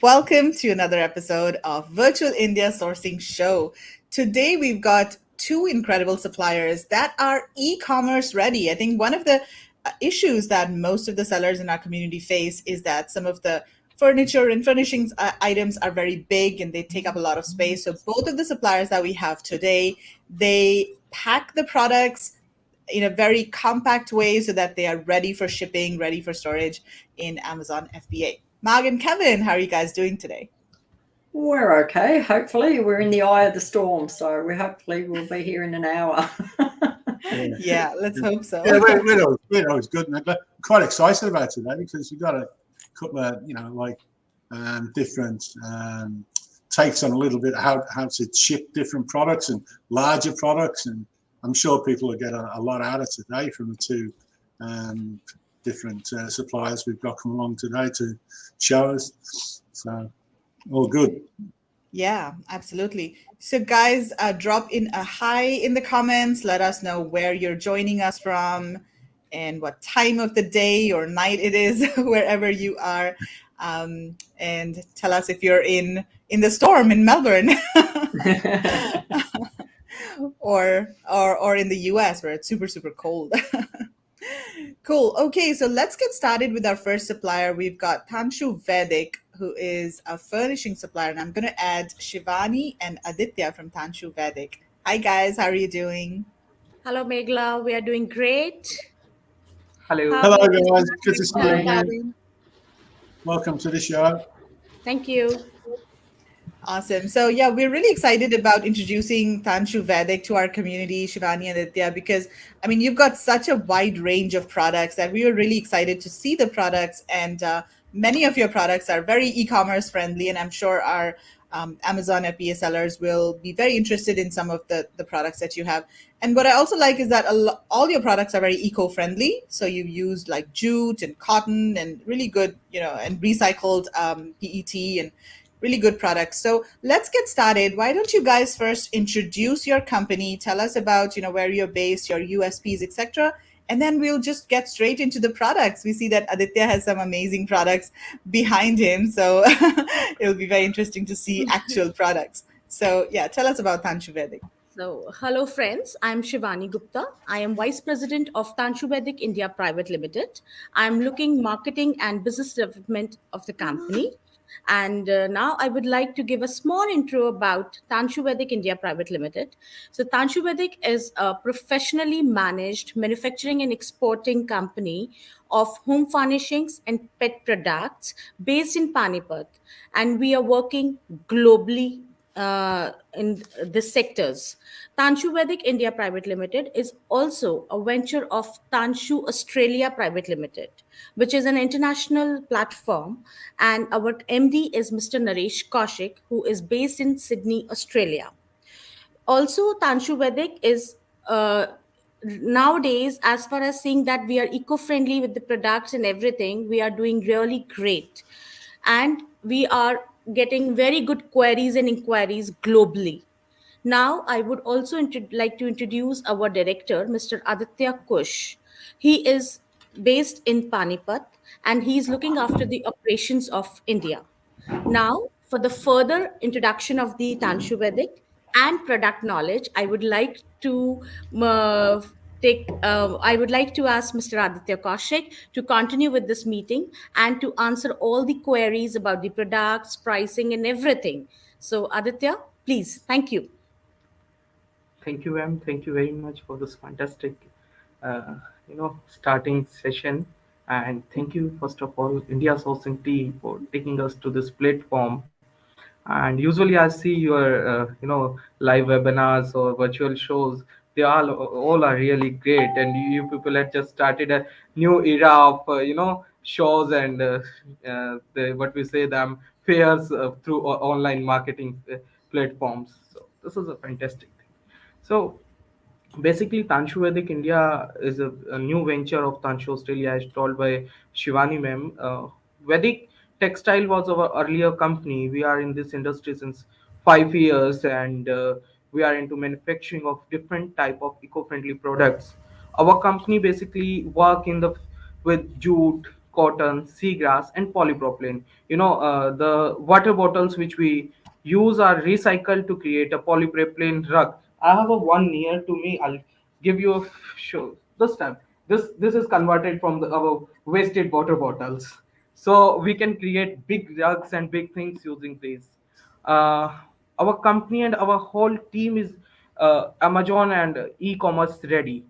Welcome to another episode of Virtual India Sourcing Show. Today we've got two incredible suppliers that are e-commerce ready. I think one of the issues that most of the sellers in our community face is that some of the furniture and furnishings items are very big and they take up a lot of space. So both of the suppliers that we have today, they pack the products in a very compact way so that they are ready for shipping, ready for storage in Amazon FBA. Mag and Kevin, how are you guys doing today? We're okay. Hopefully, we're in the eye of the storm, so hopefully we'll be here in an hour. Yeah, let's hope so. Yeah, we're always good, and I'm quite excited about today because we've got a couple of different takes on a little bit how to ship different products and larger products, and I'm sure people will get a lot out of today from the two different suppliers we've got come along today to show us. So all good. Yeah, absolutely. So guys, drop in a hi in the comments. Let us know where you're joining us from and what time of the day or night it is, wherever you are. And tell us if you're in the storm in Melbourne or in the US where it's super, super cold. Cool. Okay, so let's get started with our first supplier. We've got Tanshu Vaidik, who is a furnishing supplier, and I'm going to add Shivani and Aditya from Tanshu Vaidik. Hi, guys. How are you doing? Hello, Megla. We are doing great. Hello, guys. Good to see you again. Welcome to the show. Thank you. Awesome. So yeah, we're really excited about introducing Tanshu Vaidik to our community, Shivani and Aditya, because I mean, you've got such a wide range of products that we were really excited to see the products. And many of your products are very e-commerce friendly, and I'm sure our Amazon FBA sellers will be very interested in some of the products that you have. And what I also like is that all your products are very eco-friendly. So you used like jute and cotton and really good, and recycled PET and really good products. So let's get started. Why don't you guys first introduce your company, tell us about where you're based, your USPs, etc., and then we'll just get straight into the products. We see that Aditya has some amazing products behind him, so it'll be very interesting to see actual products. So yeah, tell us about Tanshu Vaidik. So, hello friends, I'm Shivani Gupta. I am Vice President of Tanshu Vaidik India Private Limited. I'm looking marketing and business development of the company. And now I would like to give a small intro about Tanshu Vaidik India Private Limited. So Tanshu Vaidik is a professionally managed manufacturing and exporting company of home furnishings and pet products based in Panipat. And we are working globally in the sectors. Tanshu Vaidik India Private Limited is also a venture of Tanshu Australia Private Limited, which is an international platform. And our MD is Mr. Naresh Kaushik, who is based in Sydney, Australia. Also, Tanshu Vaidik is nowadays, as far as seeing that we are eco-friendly with the products and everything, we are doing really great. And we are getting very good queries and inquiries globally. Now, I would also like to introduce our director, Mr. Aditya Kush. He is based in Panipat and he is looking after the operations of India. Now, for the further introduction of the Tanshu Vaidik and product knowledge, I would like to I would like to ask Mr. Aditya Kaushik to continue with this meeting and to answer all the queries about the products, pricing, and everything. So, Aditya, please, thank you. Thank you, ma'am. Thank you very much for this fantastic, starting session. And thank you, first of all, India Sourcing team for taking us to this platform. And usually I see your, live webinars or virtual shows. They all are really great. And you people had just started a new era of, shows and what we say them fairs through online marketing platforms. So this is a fantastic thing. So basically, Tanshu Vaidik India is a new venture of Tanshu Australia, as told by Shivani ma'am. Vedic Textile was our earlier company. We are in this industry since 5 years, and we are into manufacturing of different type of eco-friendly products. Our company basically work in the with jute, cotton, seagrass, and polypropylene. The water bottles which we use are recycled to create a polypropylene rug. I have a one near to me. I'll give you a show this time. This is converted from our wasted water bottles, so we can create big rugs and big things using these. uh, our company and our whole team is Amazon and e-commerce ready.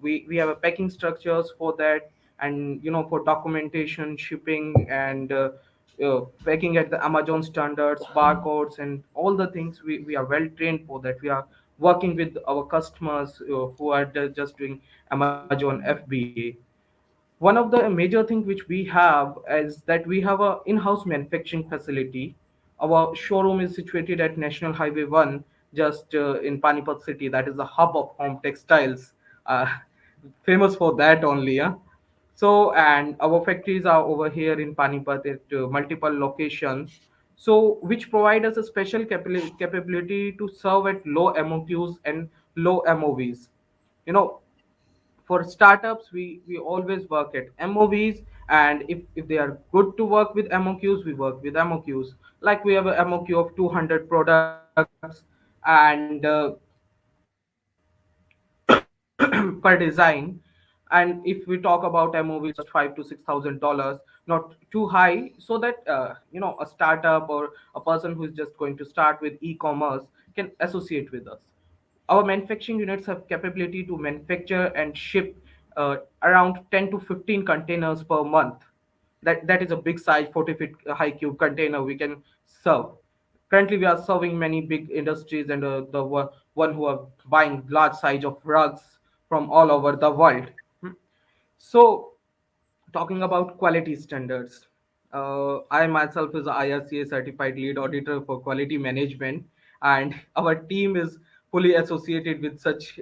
We have a packing structures for that, and for documentation, shipping, and packing at the Amazon standards, barcodes, and all the things. We are well trained for that. We are working with our customers who are just doing Amazon FBA. One of the major things which we have is that we have a in-house manufacturing facility. Our showroom is situated at National Highway 1, just in Panipat city. That is the hub of home textiles, uh, famous for that only. Yeah? So, and our factories are over here in Panipat at multiple locations. So, which provide us a special capability to serve at low MOQs and low MOVs. You know, for startups, we always work at MOVs, and if they are good to work with MOQs, we work with MOQs. Like we have a MOQ of 200 products, and per design. And if we talk about MOVs, just $5,000 to $6,000, not too high, so that a startup or a person who is just going to start with e-commerce can associate with us. Our manufacturing units have capability to manufacture and ship around 10 to 15 containers per month. That is a big size 40 feet high cube container we can serve. Currently we are serving many big industries, and one who are buying large size of rugs from all over the world. So, talking about quality standards, I myself is a IRCA certified lead auditor for quality management, and our team is fully associated with such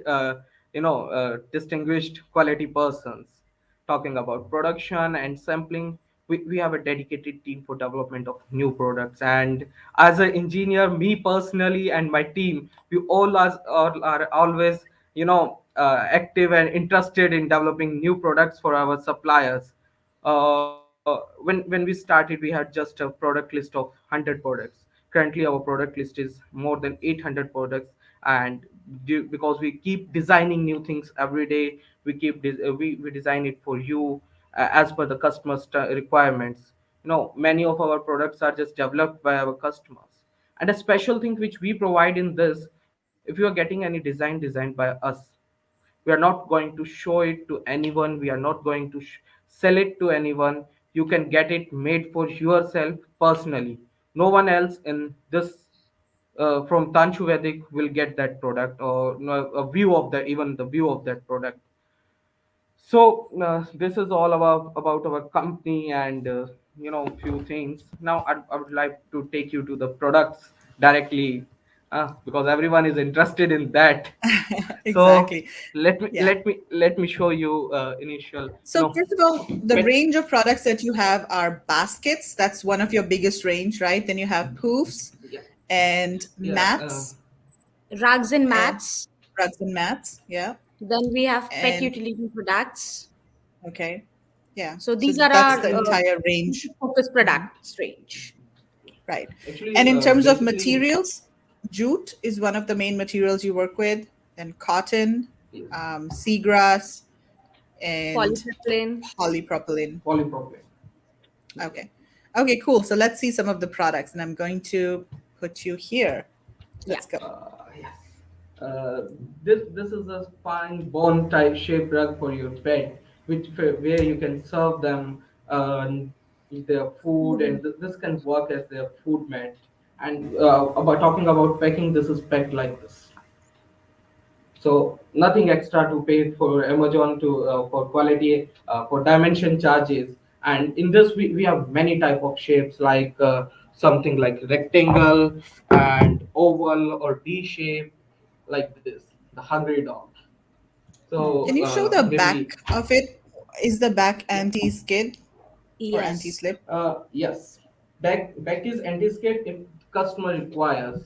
distinguished quality persons. Talking about production and sampling, we have a dedicated team for development of new products. And as an engineer, me personally and my team, we all are always active and interested in developing new products for our suppliers. When we started, we had just a product list of 100 products. Currently our product list is more than 800 products. And because we keep designing new things every day, we design it for you as per the customer's requirements. Many of our products are just developed by our customers. And a special thing which we provide in this, if you are getting any design designed by us, we are not going to show it to anyone. We are not going to sell it to anyone. You can get it made for yourself personally. No one else in this from Tanshu Vaidik will get that product, or no, a view of that, even the view of that product. So this is all about our company, and few things. Now I would like to take you to the products directly, because everyone is interested in that. So Exactly. let me Yeah. let me let me show you initial. So first of all, the When range of products that you have are baskets. That's one of your biggest range, right? Then you have poofs yeah and yeah mats Rugs and and mats. rugs and mats. Yeah. Then we have pet And utility products. okay. Yeah. So So these are that's our the entire range. focus Mhm. products range. Right. actually And in terms of basically materials, jute is one of the main materials you work with, then cotton, seagrass, and Polypropylene. polypropylene. polypropylene. Okay. Okay, cool. So let's see some of the products, and I'm going to put you here. Yeah. Let's go. Yes. This is a fine bone type shaped rug for your pet, which where you can serve them their food, and this can work as their food mat. And about talking about packing, this is packed like this. So nothing extra to pay for Amazon to for quality for dimension charges. And in this we have many type of shapes, like something like rectangle and oval or D shape, like this, the hungry dog. Hmm. Can So you show the maybe back of it? Is the back yeah. anti-skid or Yes. anti-slip? Yes, back is anti-skid if customer requires.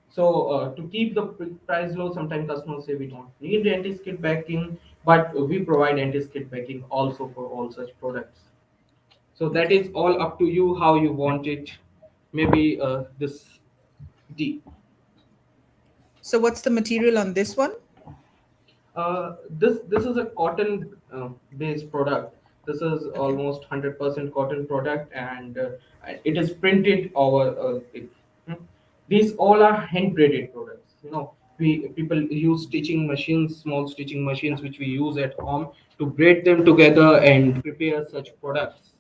So to keep the price low, sometimes customers say we don't need anti-skid backing, but we provide anti-skid backing also for all such products. So that Okay. is all up to you how you want it. Maybe this deep. So what's the material on this one? This is a cotton based product. This is Okay. almost 100% cotton product, and it is printed over it. Hmm. These all are hand braided products. We people use stitching machines, small stitching machines, which we use at home to braid them together and prepare such products.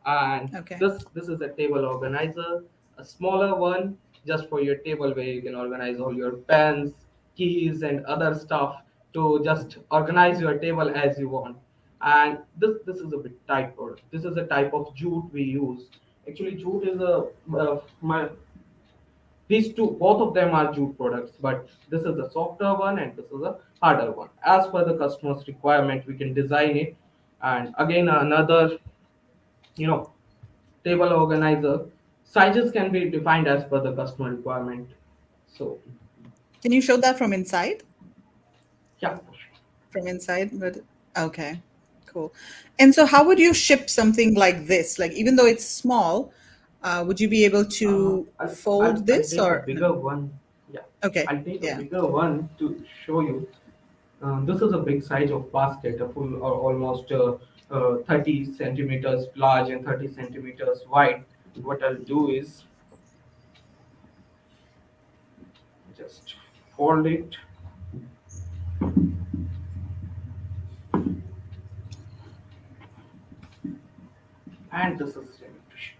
And Okay. this is a table organizer, a smaller one just for your table, where you can organize all your pens, keys, and other stuff, to just organize your table as you want. And this is a bit tight product. This is a type of jute we use. Actually, jute is a my these two, both of them are jute products, but this is a softer one and this is a harder one. As per the customer's requirement, we can design it. And again, another, you know table organizer, sizes can be defined as per the customer requirement. So Can you show that from inside? yeah, for sure. From inside, but okay, cool. And so how would you ship something like this? Like, even though it's small, would you be able to fold I'll this take a or no? bigger one. Yeah, Okay. I'll take a Yeah. bigger one to show you. This is a big size of basket, a full or almost 30 centimeters large and 30 centimeters wide. What I'll do is just fold it, and this is ready to ship.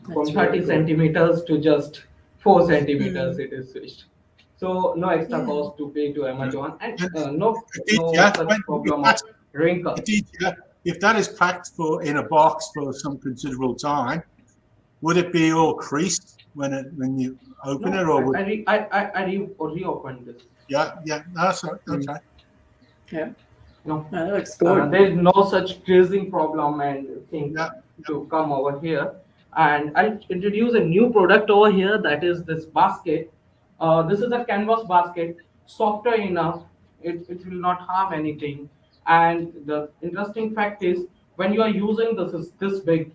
That's From really 30 good. centimeters to just 4 centimeters, Hmm. it is switched. So no extra Yeah. cost to pay to Yeah. Amazon, and And no Aditya, such if problem of that's wrinkles. Aditya, if that is packed for in a box for some considerable time, would it be all creased when you open it, No, or would reopened this. yeah, no, that's right, Mm. okay. Yeah, No, no, that looks good. there is no such creasing problem and thing Yeah, to come over here. And I'll introduce a new product over here, that is this basket. This is a canvas basket, softer enough. It will not harm anything. And the interesting fact is, when you are using this is this big,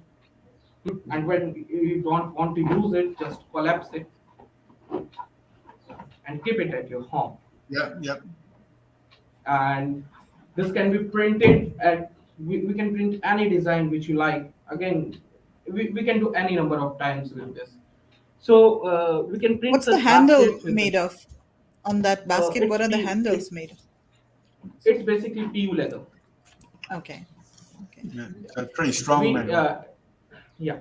and when you don't want to use it, just collapse it and keep it at your home. yeah. And this can be printed at, we can print any design which you like. Again, we can do any number of times with this. So we can print What's the such handle baskets with made this. of on that basket? It's What are the PU, handles made of? it's basically PU leather. Okay. Okay. Yeah. So pretty strong We then. Right? yeah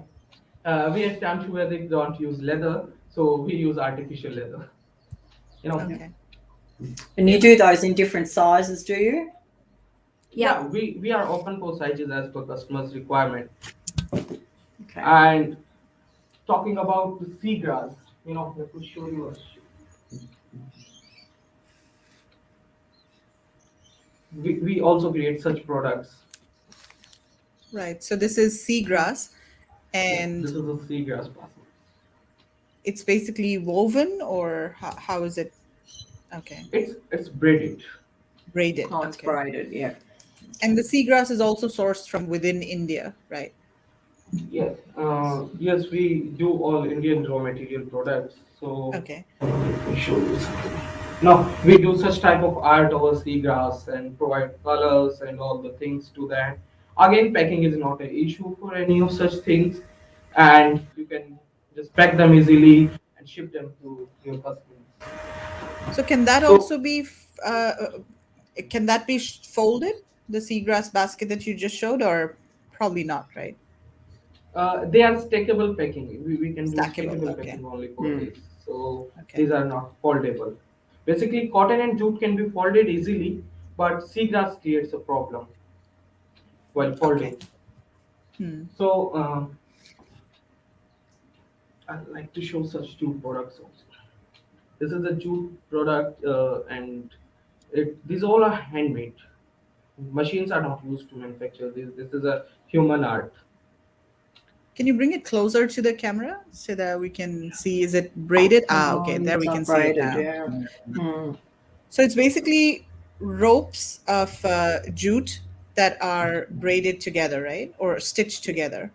we at Tanshu Vaidik don't use leather, so we use artificial leather. You know, Okay. And you do those in different sizes, do you? yeah, we are open for sizes as per customers' requirement. Okay. And talking about the seagrass, let me show you we also create such products. Right. So this is seagrass, Yeah, and this is a seagrass basket. it's basically woven, or how is it? Okay. It's braided. Braided. Oh, it's Okay. braided. Yeah. And the seagrass is also sourced from within India, right? Yes, yes, we do all Indian raw material products. So Okay. let me show you something. No, we do such type of art over seagrass and provide colors and all the things to that. Again, packing is not an issue for any of such things, and you can just pack them easily and ship them to your customers. So can that So also be can that be folded? The seagrass basket that you just showed, or probably not, right? they are stackable packing. We can do Stackable. stackable Okay. packing only for Mm. this. So Okay. these are not foldable. Basically, cotton and jute can be folded easily, but seagrass creates a problem while Okay. folding. Hmm. So I'd like to show such jute products also. This is a jute product, and these all are handmade. Machines are not used to manufacture this. This is a human art. Can you bring it closer to the camera so that we can see? Is it braided? Ah, Oh, okay. There it's we not can see it braided. now. Yeah. Yeah. Mm. So it's basically ropes of jute, that are braided together, right? Or stitched together.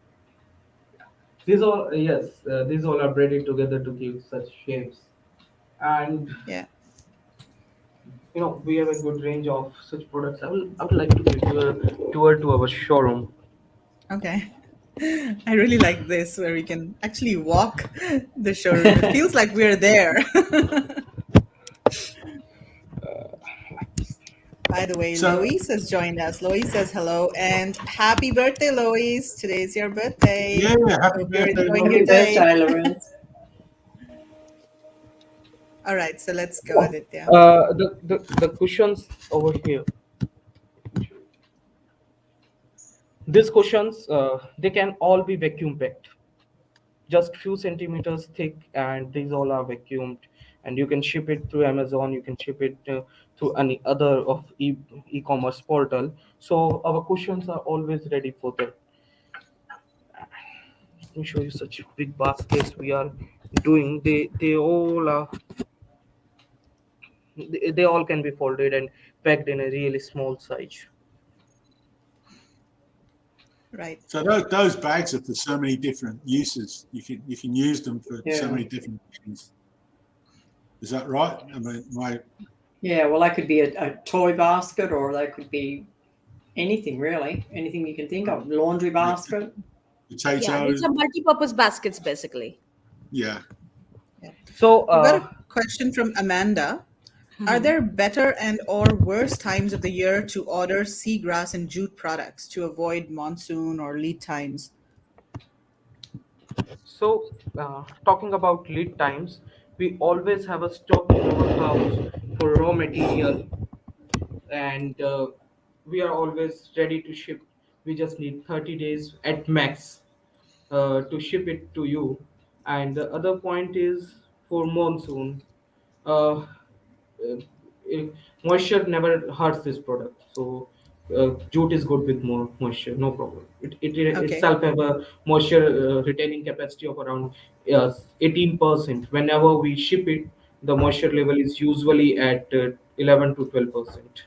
These all, yes, these all are braided together to give such shapes. And Yeah. we have a good range of such products. I would like to give you a tour to our showroom. Okay. I really like this where we can actually walk the showroom. It feels like we're there. By the way, So, Lois has joined us. Lois says hello and happy birthday, Lois. Today's your birthday. yeah, happy Hope you're birthday, enjoying Happy your Louise. day. birthday, Lorenz. All right, so let's go, Aditya. The cushions over here. These cushions, they can all be vacuum packed, just few centimeters thick, and these all are vacuumed. And you can ship it through Amazon. You can ship it through any other of e-commerce portal. So our cushions are always ready for that. Let me show you such big baskets we are doing. They all are they all can be folded and packed in a really small size. Right. So those bags are for so many different uses. You can use them for so Yeah. many different things. Is that right? I mean, Yeah, well, they could be a toy basket, or they could be anything really, anything you can think of. Laundry basket. Yeah, these potatoes. are multi-purpose baskets basically. Yeah. So We've got a question from Amanda. Are there better and or worse times of the year to order seagrass and jute products to avoid monsoon or lead times? talking about lead times, we always have a stock in our house for raw material, and we are always ready to ship. We just need 30 days at max to ship it to you. And the other point is for monsoon. Uh, uh, Moisture never hurts this product. So jute is good with more moisture, no problem. It Okay. itself have a moisture retaining capacity of around 18%. Whenever we ship it, the moisture level is usually at 11 to 12%.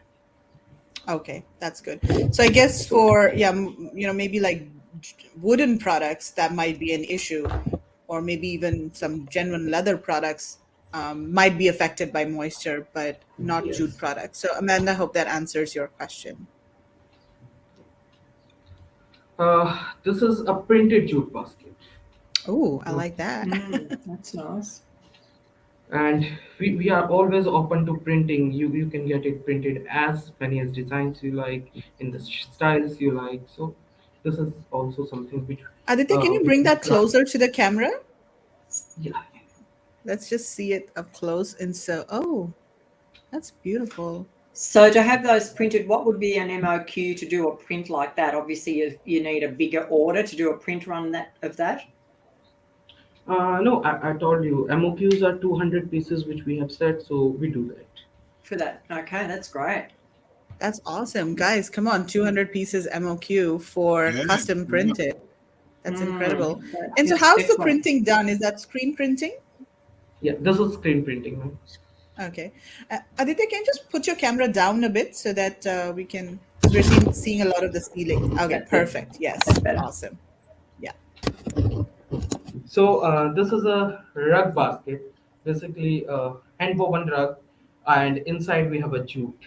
Okay, that's good. So I guess So for maybe like wooden products that might be an issue, or maybe even some genuine leather products might be affected by moisture, but not jute yes, products. So Amanda, hope that answers your question. this is a printed jute basket. Oh, I like that. That's nice. And we are always open to printing. You can get it printed as many as designs you like, in the styles you like. So this is also something which Aditya, can you we bring can that try. closer to the camera? Yeah. Let's just see it up close. And so, oh, that's beautiful. So to have those printed, what would be an MOQ to do a print like that? Obviously, if you need a bigger order to do a print run of that. No, I told you MOQs are 200 pieces which we have set, so we do that. For that. Okay, that's great. That's awesome. Guys, come on, 200 pieces MOQ for Yeah. custom printed. That's incredible. That And so is how's the excellent. printing done? Is that screen printing? Yeah, this is screen printing. No? Okay. Aditya, can you just put your camera down a bit so that we can, because we're seeing a lot of the ceiling. Okay, That's it. perfect. Yes. That's better. Awesome. Yeah. So this is a rug basket, basically a hand woven rug, and inside we have a jute.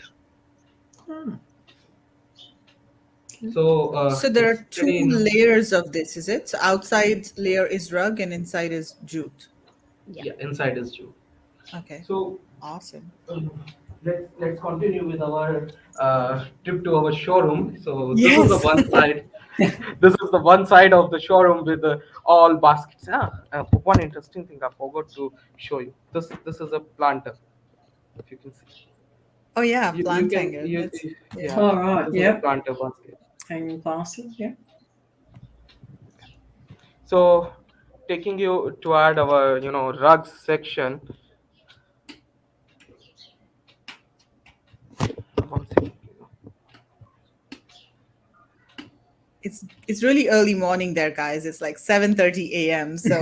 So So there it's are two pretty layers of this, is it? So outside layer is rug and inside is jute. yeah, inside is jute. Okay. So Awesome. let's continue with our trip to our showroom. So this is the Yes. one side. This is the one side of the showroom with all baskets. One interesting thing I forgot to show you. This is a planter. If you can see, Oh yeah, you plant can hanger. That's yeah. All right. This is a Yep. planter basket. Hanging glasses. Yeah. So taking you to add our rugs section. One second. it's really early morning there, guys. It's like 7:30 a.m. So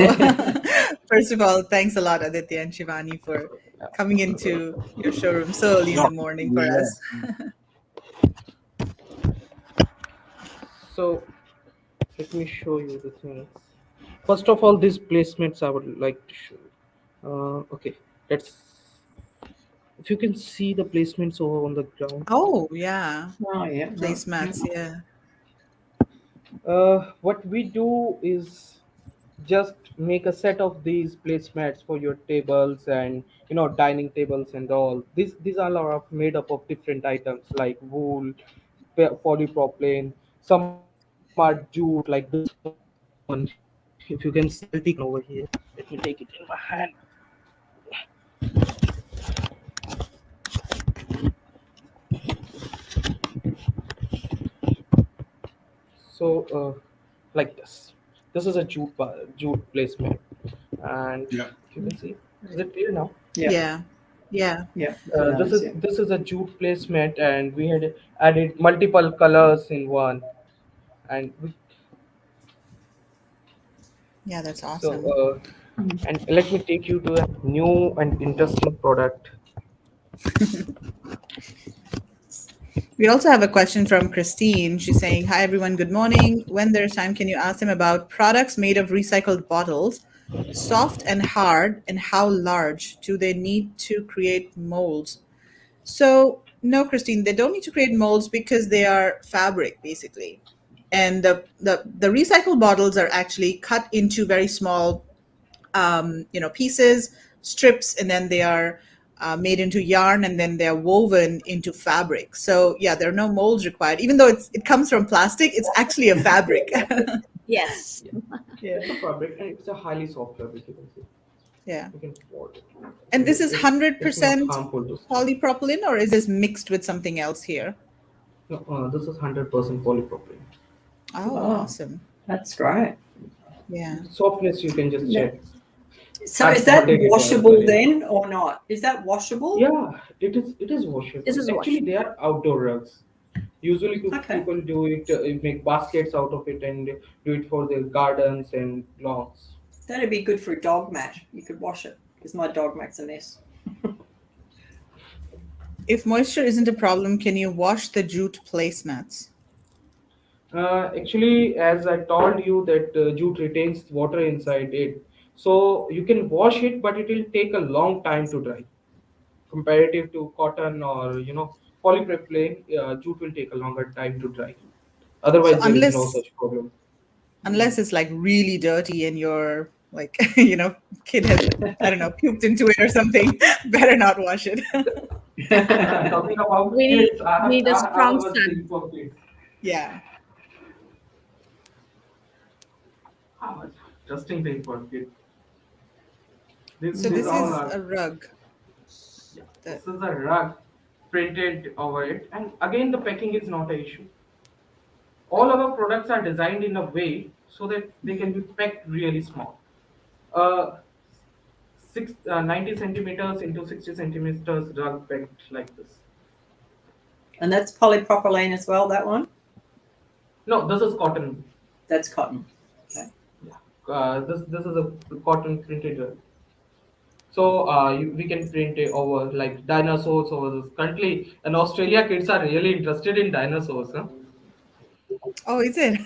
first of all, thanks a lot, Aditya and Shivani, for coming into your showroom so early in the morning for Yeah. us. So let me show you the things. First of all, these placements I would like to show. Okay, let's. If you can see the placements over on the ground. Oh, yeah. Oh, yeah. Right. Placemats, yeah. What we do is just make a set of these placemats for your tables and dining tables and all. These all are made up of different items like wool, polypropylene. Some are jute, like this one. If you can see, I'll take one over here. Let me take it in my hand. So, like this. This is a jute placement, and Yeah. if you can see, is it clear now? Yeah. Yeah. Yeah. Yeah. This Nice, is yeah. this is a jute placement, and we had added multiple colors in one, and Yeah, that's so awesome. and let me take you to a new and interesting product. We also have a question from Christine. She's saying, "Hi everyone, good morning. When there's time, can you ask them about products made of recycled bottles, soft and hard, and how large do they need to create molds?" So, no, Christine, they don't need to create molds because they are fabric basically. And the recycled bottles are actually cut into very small pieces, strips, and then they are made into yarn, and then they're woven into fabric. So yeah, there are no molds required. Even though it comes from plastic, it's actually a fabric. Yes. Yeah, Yeah. it's a fabric, and it's a highly soft fabric. You can see. Yeah. You can fold it, And and this is it's not 100% harmful to skin. polypropylene, or is this mixed with something else here? No, this is 100% polypropylene. Oh, Oh, awesome. that's great. Yeah. Softness you can just Yeah. check. So I've is that started it washable earlier. then or not? Is that washable? Yeah, it is. It is This washable. is Actually, washable. they are outdoor rugs. Usually, Okay. people do it, make baskets out of it, and do it for their gardens and lawns. That'd be good for a dog mat. You could wash it because my dog makes a mess. If moisture isn't a problem, can you wash the jute placemats? Actually, as I told you, that jute retains water inside it, so you can wash it, but it will take a long time to dry. Comparative to cotton or polypropylene, jute will take a longer time to dry. So Otherwise, there is no such problem. unless it's like really dirty and your like kid has, I don't know, puked into it or something, better not wash it. Talking about We need kids, we need a I have strong a sun. thing for kids. Yeah. How much interesting thing for kids. This So this this all is are. a rug. Yeah, That, this is a rug printed over it, and again the packing is not an issue. All our products are designed in a way so that they can be packed really small. Uh, 90 centimeters into 60 centimeters rug packed like this. And that's polypropylene as well, that one? No, this is cotton. That's cotton. Okay. Yeah, this is a cotton printed rug. So we can print it over like dinosaurs over this. Currently, in Australia, kids are really interested in dinosaurs. Huh? oh, is it?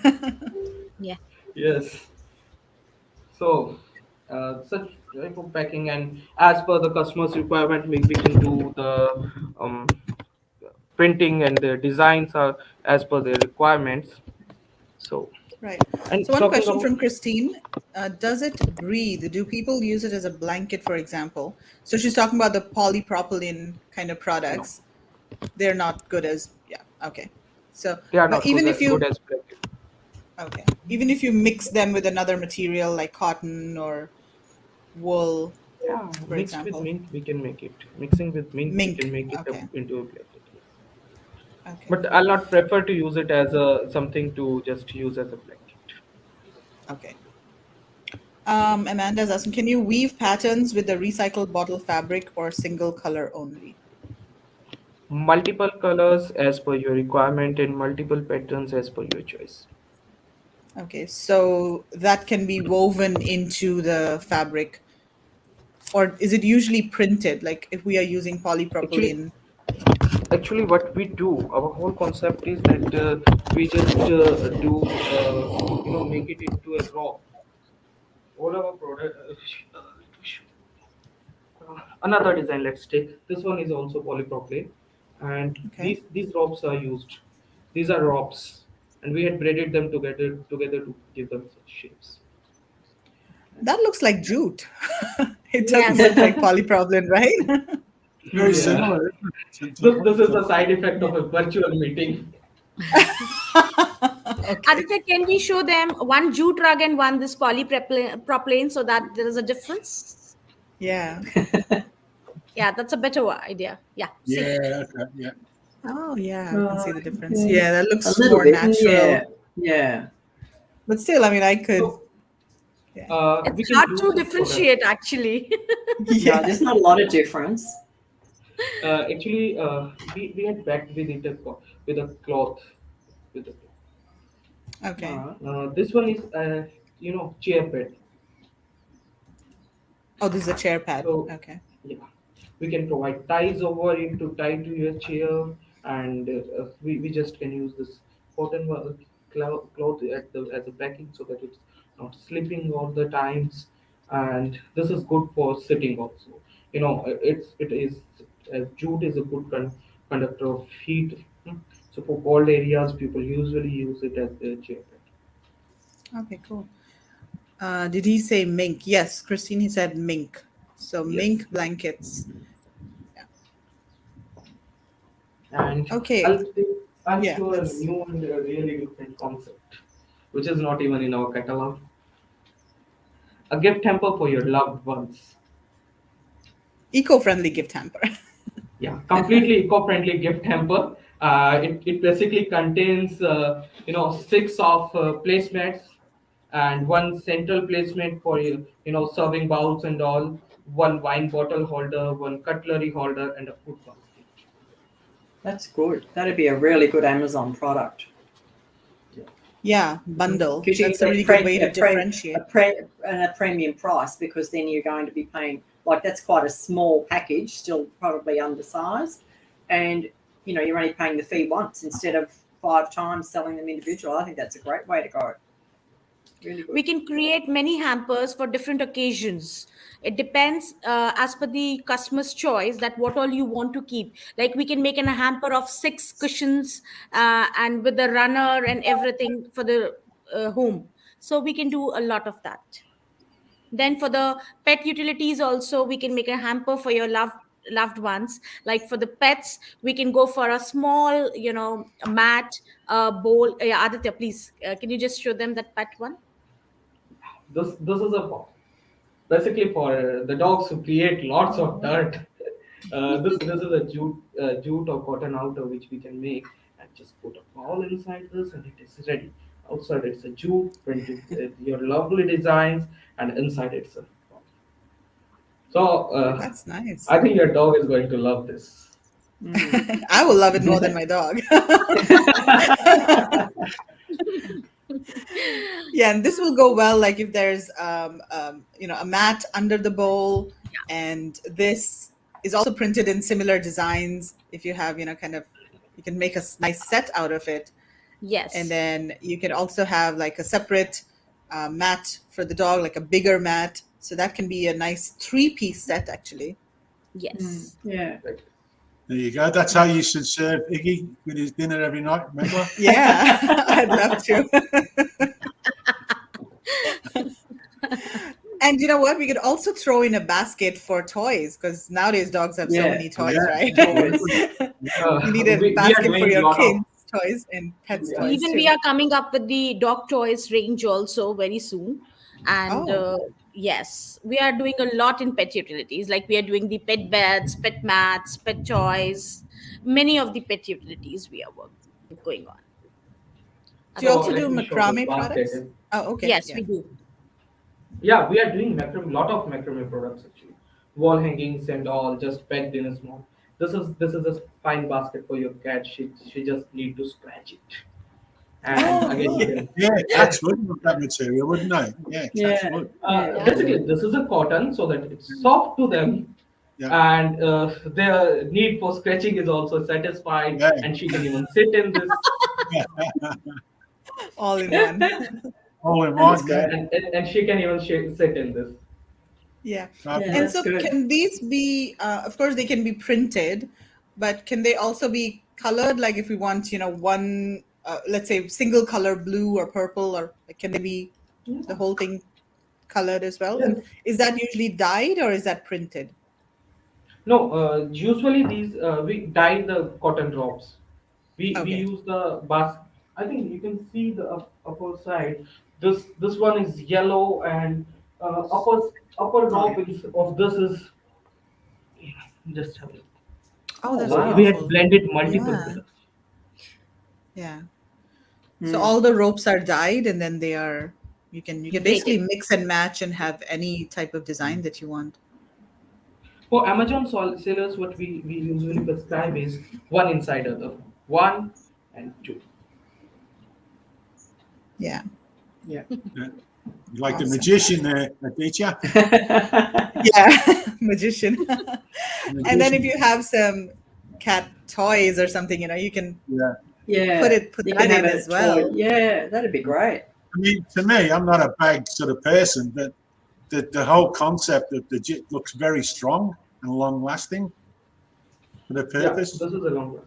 Yeah. Yes. So such type of packing, and as per the customer's requirement, we can do the printing, and the designs are as per their requirements. So, Right. and So one talking question about from Christine. Does it breathe? Do people use it as a blanket, for example? So she's talking about the polypropylene kind of no, products. They're not good as, yeah, okay. So, they are but not good, even if good you, as blanket. okay, even if you mix them with another material like cotton or wool, Yeah, for mixed with example, mint, we can make it. Mixing with mint, we mink, can make it up okay, into a blanket. okay, But I'll not prefer to use it as a something to just use as a blanket. okay. Amanda's asking, can you weave patterns with the recycled bottle fabric or single color only? Multiple colors as per your requirement, and multiple patterns as per your choice. Okay, so that can be woven into the fabric, or is it usually printed? Like if we are using Actually, polypropylene. Actually, what we do, our whole concept is that we just do, make it into a raw. All our product. Another design. Let's take this one is also polypropylene, and Okay. these ropes are used. These are ropes, and we had braided them together to give them such shapes. That looks like jute. It doesn't Yes. look like polypropylene, right? Very Yeah. similar, isn't it, This is a side effect of a virtual meeting. Okay. Aditya, can we show them one jute rug and one this polypropylene so that there is a difference? Yeah. Yeah, that's a better idea. Yeah, see. Yeah, okay, yeah. Oh, yeah, I can see the difference. Yeah, Yeah, that a looks little more bit. natural. Yeah. But still, I mean, I could. So Yeah. we It's can hard do to such product. differentiate actually. No, Yeah. there's not a lot of difference. Actually, we had backed with it with a cloth. With a, Okay. All right. this one is chair bed. Oh, this is a chair pad. So Okay. yeah, we can provide ties over it to tie to your chair, and we just can use this cotton cloth at the as a backing so that it's not slipping all the times, and this is good for sitting also. It is jute is a good conductor of heat. So for cold areas, people usually use it as a chair bed. Okay, cool. Did he say mink? Yes, Christine, he said mink. So Yes, mink blankets. and Okay. I'll Yeah, show a let's. new and a really different concept, which is not even in our catalog. A gift hamper for your loved ones. Eco-friendly gift hamper. Yeah, completely eco-friendly gift hamper. It basically contains six of placemats and one central placement for serving bowls and all, one wine bottle holder, one cutlery holder, and a food basket. That's good. That'd be a really good Amazon product. Yeah. Yeah, bundle. Because you That's a get really good way to differentiate. and a premium price, because then you're going to be paying, like, that's quite a small package, still probably undersized, and you're only paying the fee once instead of 5 times selling them individual. I think that's a great way to go. Really We good. can create many hampers for different occasions. It depends as per the customer's choice that what all you want to keep. Like we can make a hamper of 6 cushions and with the runner and everything for the home. So we can do a lot of that. Then for the pet utilities also, we can make a hamper for your loved ones. Like for the pets, we can go for a small, a mat, a bowl. Yeah, Aditya, please, can you just show them that pet one? This is a basically for the dogs who create lots of dirt. This is a jute or cotton outer which we can make and just put a ball inside this and it is ready. Outside it's a jute printed your lovely designs and inside it's a ball. So That's nice. I think your dog is going to love this. I will love it more than my dog. Yeah, and this will go well like if there's a mat under the bowl, and this is also printed in similar designs. If you have kind of, you can make a nice set out of it, Yes. and then you can also have like a separate mat for the dog, like a bigger mat, so that can be a nice 3-piece set actually. Yes. Yeah. Right. There you go. That's how you should serve Iggy with his dinner every night, remember? Yeah, I'd love to. And you know what? We could also throw in a basket for toys, because nowadays dogs have so Yeah. many toys, Yeah. right? Toys. You need a We are basket for doing a your lot kids' of toys and pets' Yeah. toys Even too. we are coming up with the dog toys range also very soon. And Oh, yes, we are doing a lot in pet utilities. Like we are doing the pet beds, pet mats, pet toys, many of the pet utilities we are going on. do you so also do let me show this macrame basket. products? Oh, okay. Yes, Yeah. we do. Yeah, we are doing macrame, lot of macrame products actually. Wall hangings and all, just packed in a small. This is a fine basket for your cat. She just need to scratch it, and Oh, again you yeah. can. Yeah, cats would love that material, wouldn't they? Yeah, cats Yeah. would. Yeah. Yeah. Basically, this is a cotton so that it's soft to them. Yeah. and their need for stretching is also satisfied, Yeah. and she can even sit in this. All in one. All in That's one. Yeah. great. And she can even sit in this. Yeah. Yeah, And Fabulous. that's so good. can these be, of course, they can be printed, but can they also be colored? Like if we want, one, let's say single color blue or purple, or like, can they be the whole thing colored as well? Yes. And is that usually dyed or is that printed? No, usually these we dye the cotton drops. We Okay. use the bas. I think you can see the upper side. This one is yellow, and upper Oh, drop yeah. is of this is just have a look. Oh, Oh, that's So we wow. had beautiful. blended multiple Yeah. colors. Yeah. So Mm. all the ropes are dyed and then you can basically Braided. mix and match and have any type of design that you want. For Amazon sellers, what we usually prescribe is one inside other, one and two. Yeah. Yeah. Yeah. Like the Awesome. magician there, Aditya. Yeah. Magician. And then if Magician. you have some cat toys or something, you can Yeah. put Yeah. it put You can that have in a as toy. well. Yeah, that'd be great. I mean, to me, I'm not a bag sort of person, but the whole concept of the Jute looks very strong and long lasting for the Yeah, purpose. this is a long one.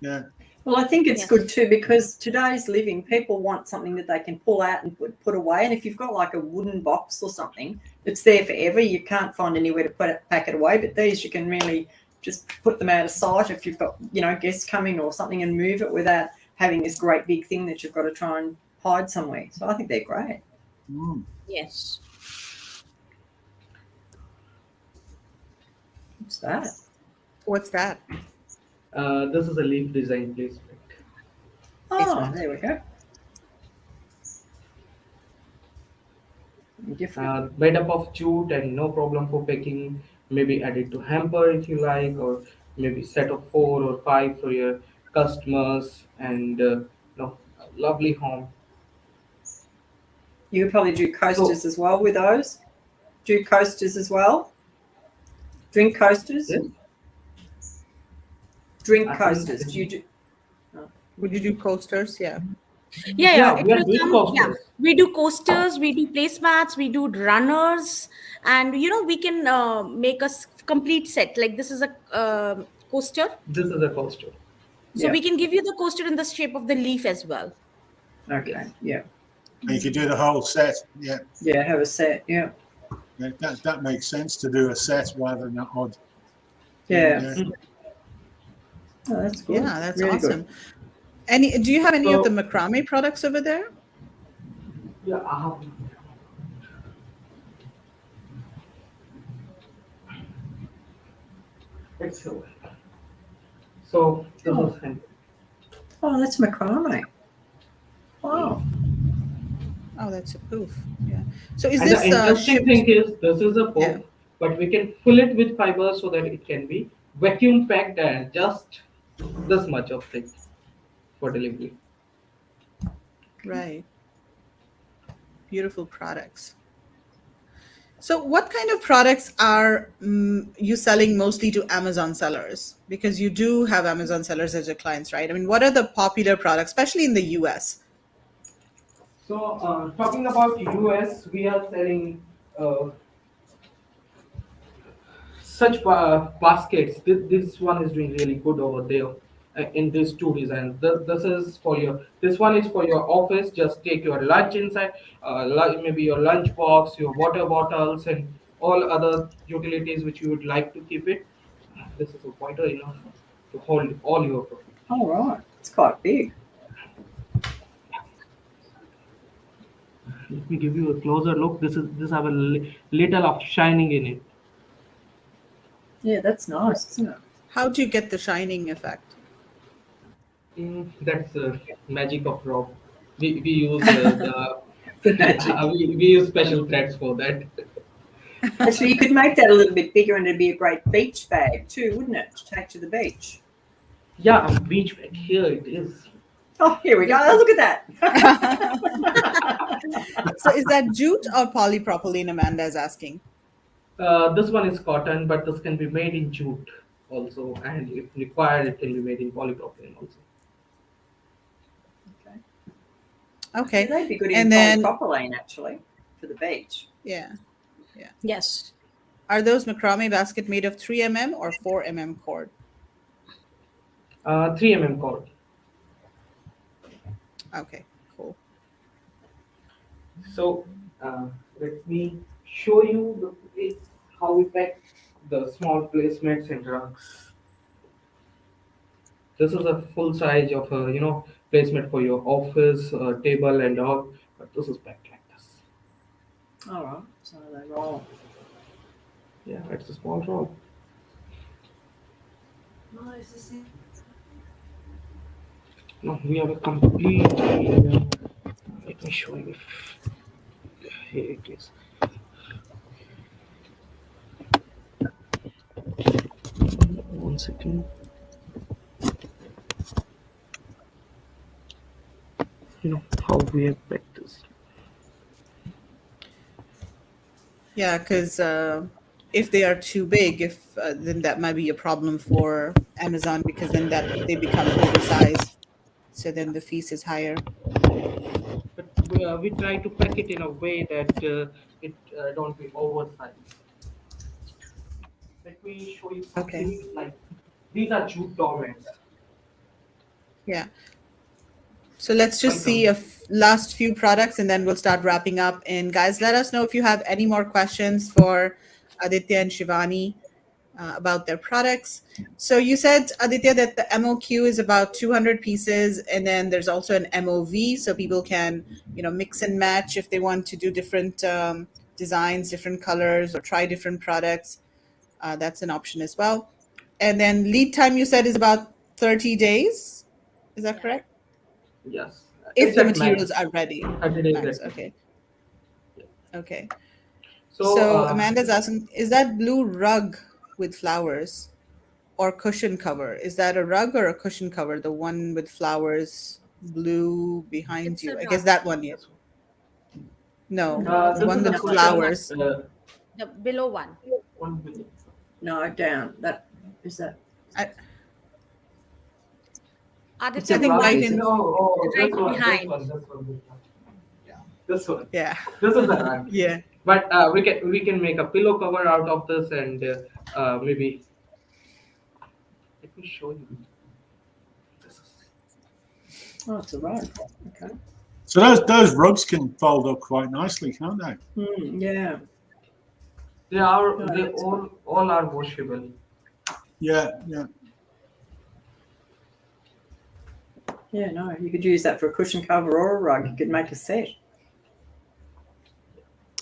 Yeah. Well, I think it's Yes. good too because today's living, people want something that they can pull out and put away. And if you've got like a wooden box or something, it's there forever. You can't find anywhere to pack it away. But these, you can really just put them out of sight if you've got, guests coming or something, and move it without having this great big thing that you've got to try and hide somewhere. So I think they're great. Mm. Yes. What's that? What's that? This is a leaf design placement. Oh, there we go. Different. Made up of jute and no problem for packing. Maybe add it to hamper if you like, or maybe set of 4 or 5 for your customers, and a lovely home. You could probably do coasters So as well with those. Do coasters as well. Drink coasters. yes, Drink I coasters. think Do you do? Would you do coasters? Yeah. Yeah, yeah. yeah, It we are will doing come. Yeah. coasters. We do coasters, we do placemats, we do runners, and we can make a complete set. Like this is a coaster. This is a coaster. So Yeah. we can give you the coaster in the shape of the leaf as well. Okay. Yes. Yeah. And you could do the whole set. Yeah. Yeah. Have a set. Yeah. Yeah, that makes sense to do a set rather than an odd. Yeah. Yeah. Oh, that's good. Yeah, that's really awesome. Good. Do you have any of the So macrame products over there? yeah, I have. Excellent. So this Oh, is hand. oh, that's macrame. Wow. Oh, that's a poof. Yeah. So is And the this interesting thing shipped? is this is a Yeah. puff, but we can fill it with fiber so that it can be vacuum packed and just this much of thick for delivery. Right. Beautiful products. So what kind of products are you selling mostly to Amazon sellers? Because you do have Amazon sellers as your clients, right? I mean, what are the popular products, especially in the US? So talking about US, we are selling uh, such baskets. This one is doing really good over there in these two designs. This is for your. This one is for your office. Just take your lunch inside, maybe your lunch box, your water bottles, and all other utilities which you would like to keep it. This is a pointer enough to hold all your products. All right. It's quite big. Let me give you a closer look. This have a little of shining in it. Yeah, that's nice, isn't it? How do you get the shining effect? That's the magic of raw. We use the The magic. we use special threads for that. Actually, you could make that a little bit bigger, and it'd be a great beach bag too, wouldn't it? To take to the beach. Yeah, beach bag. Here it is. Oh, here we go. Oh, look at that. So is that jute or polypropylene, Amanda is asking? This one is cotton, but this can be made in jute also, and if required, it can be made in polypropylene also. Okay. Yeah, Okay. they'd be good in And then, polypropylene actually for the beach. yeah, yeah. Yes. Are those macrame basket made of 3 mm or 4 mm cord? 3 cord. Okay, cool. So let me show you how we pack the small placemats and rugs. This is a full size of a placement for your office, table and all. But this is packed like this. All right. So they roll. Yeah, it's a small roll. Nice. No, we have a complete. Let me show you. Here it is. One second. How we have packed this. Yeah, because if they are too big, if then that might be a problem for Amazon because then that they become oversized. So then the fees is higher. But we try to pack it in a way that it don't be oversized. Let me show you Okay. something like these are jute doormats. Yeah. So let's just see Welcome. last few products and then we'll start wrapping up. And guys, let us know if you have any more questions for Aditya and Shivani about their products. So you said, Aditya, that the MOQ is about 200 pieces, and then there's also an MOV, so people can, mix and match if they want to do different designs, different colors, or try different products. That's an option as well. And then lead time you said is about 30 days. Is that Yeah. correct? Yes, If it's the at materials max. are ready. 30 days Max. at max. Okay. Yeah. Okay. So So Amanda's asking, is that blue rug with flowers or cushion cover? Is that a rug or a cushion cover? The one with flowers, blue behind It's a you. I guess rug. that one, yeah. this one. No, No, the This one is with a no, The cushion. one, flowers. the below one. One minute. no, down. That is that. I, It's I a Aditya, think rug, right is in, it? This right one, this behind. one, this one, this one. Yeah, this one. yeah, This is the rug. yeah. But we can make a pillow cover out of this, and maybe let me show you. This is Oh, it's a rug. Okay. So those rugs can fold up quite nicely, can't they? Yeah. No, they that's good. all are washable. Yeah, yeah. Yeah, no, you could use that for a cushion cover or a rug. You could make a set.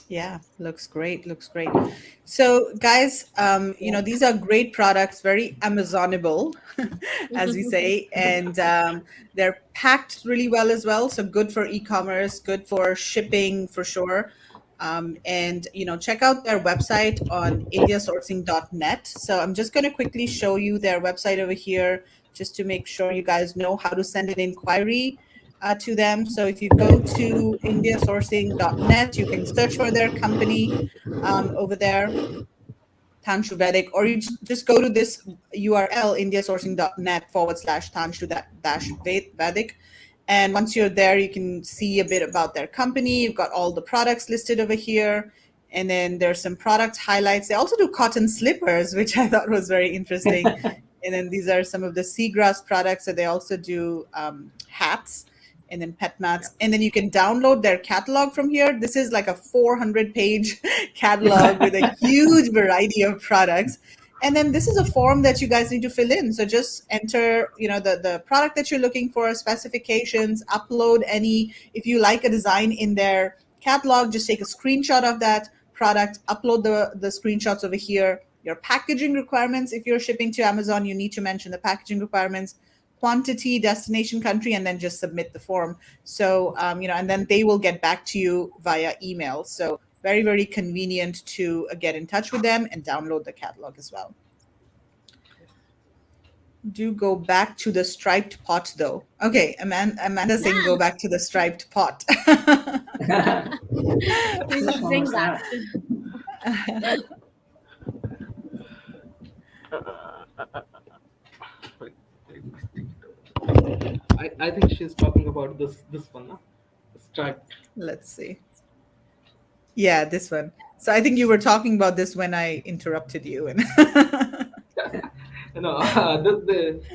Yeah, looks great. Looks great. So, guys, these are great products, very Amazonable, as we say, and they're packed really well as well. So, good for e-commerce, good for shipping for sure. And check out their website on indiasourcing.net. So, I'm just going to quickly show you their website over here, just to make sure you guys know how to send an inquiry to them. So if you go to indiasourcing.net, you can search for their company over there, Tanshu Vaidik, or you just go to this URL, indiasourcing.net/Tanshu-Vaidik. And once you're there, you can see a bit about their company. You've got all the products listed over here. And then there's some product highlights. They also do cotton slippers, which I thought was very interesting. And then these are some of the Seagrass products. So they also do hats and then pet mats. And then you can download their catalog from here. This is like a 400-page catalog with a huge variety of products. And then this is a form that you guys need to fill in. So just enter, the product that you're looking for, specifications, upload any, if you like a design in their catalog, just take a screenshot of that product, upload the screenshots over here. Your packaging requirements, if you're shipping to Amazon, you need to mention the packaging requirements, quantity, destination, country, and then just submit the form. So, and then they will get back to you via email. So very, very convenient to get in touch with them and download the catalog as well. Do go back to the striped pot though. Okay, Amanda's saying go back to the striped pot. We Which will one bring was that. that? Wait, let me stick it over. I think she's talking about this one, huh? Striped. Let's see. Yeah, this one. So I think you were talking about this when I interrupted you. And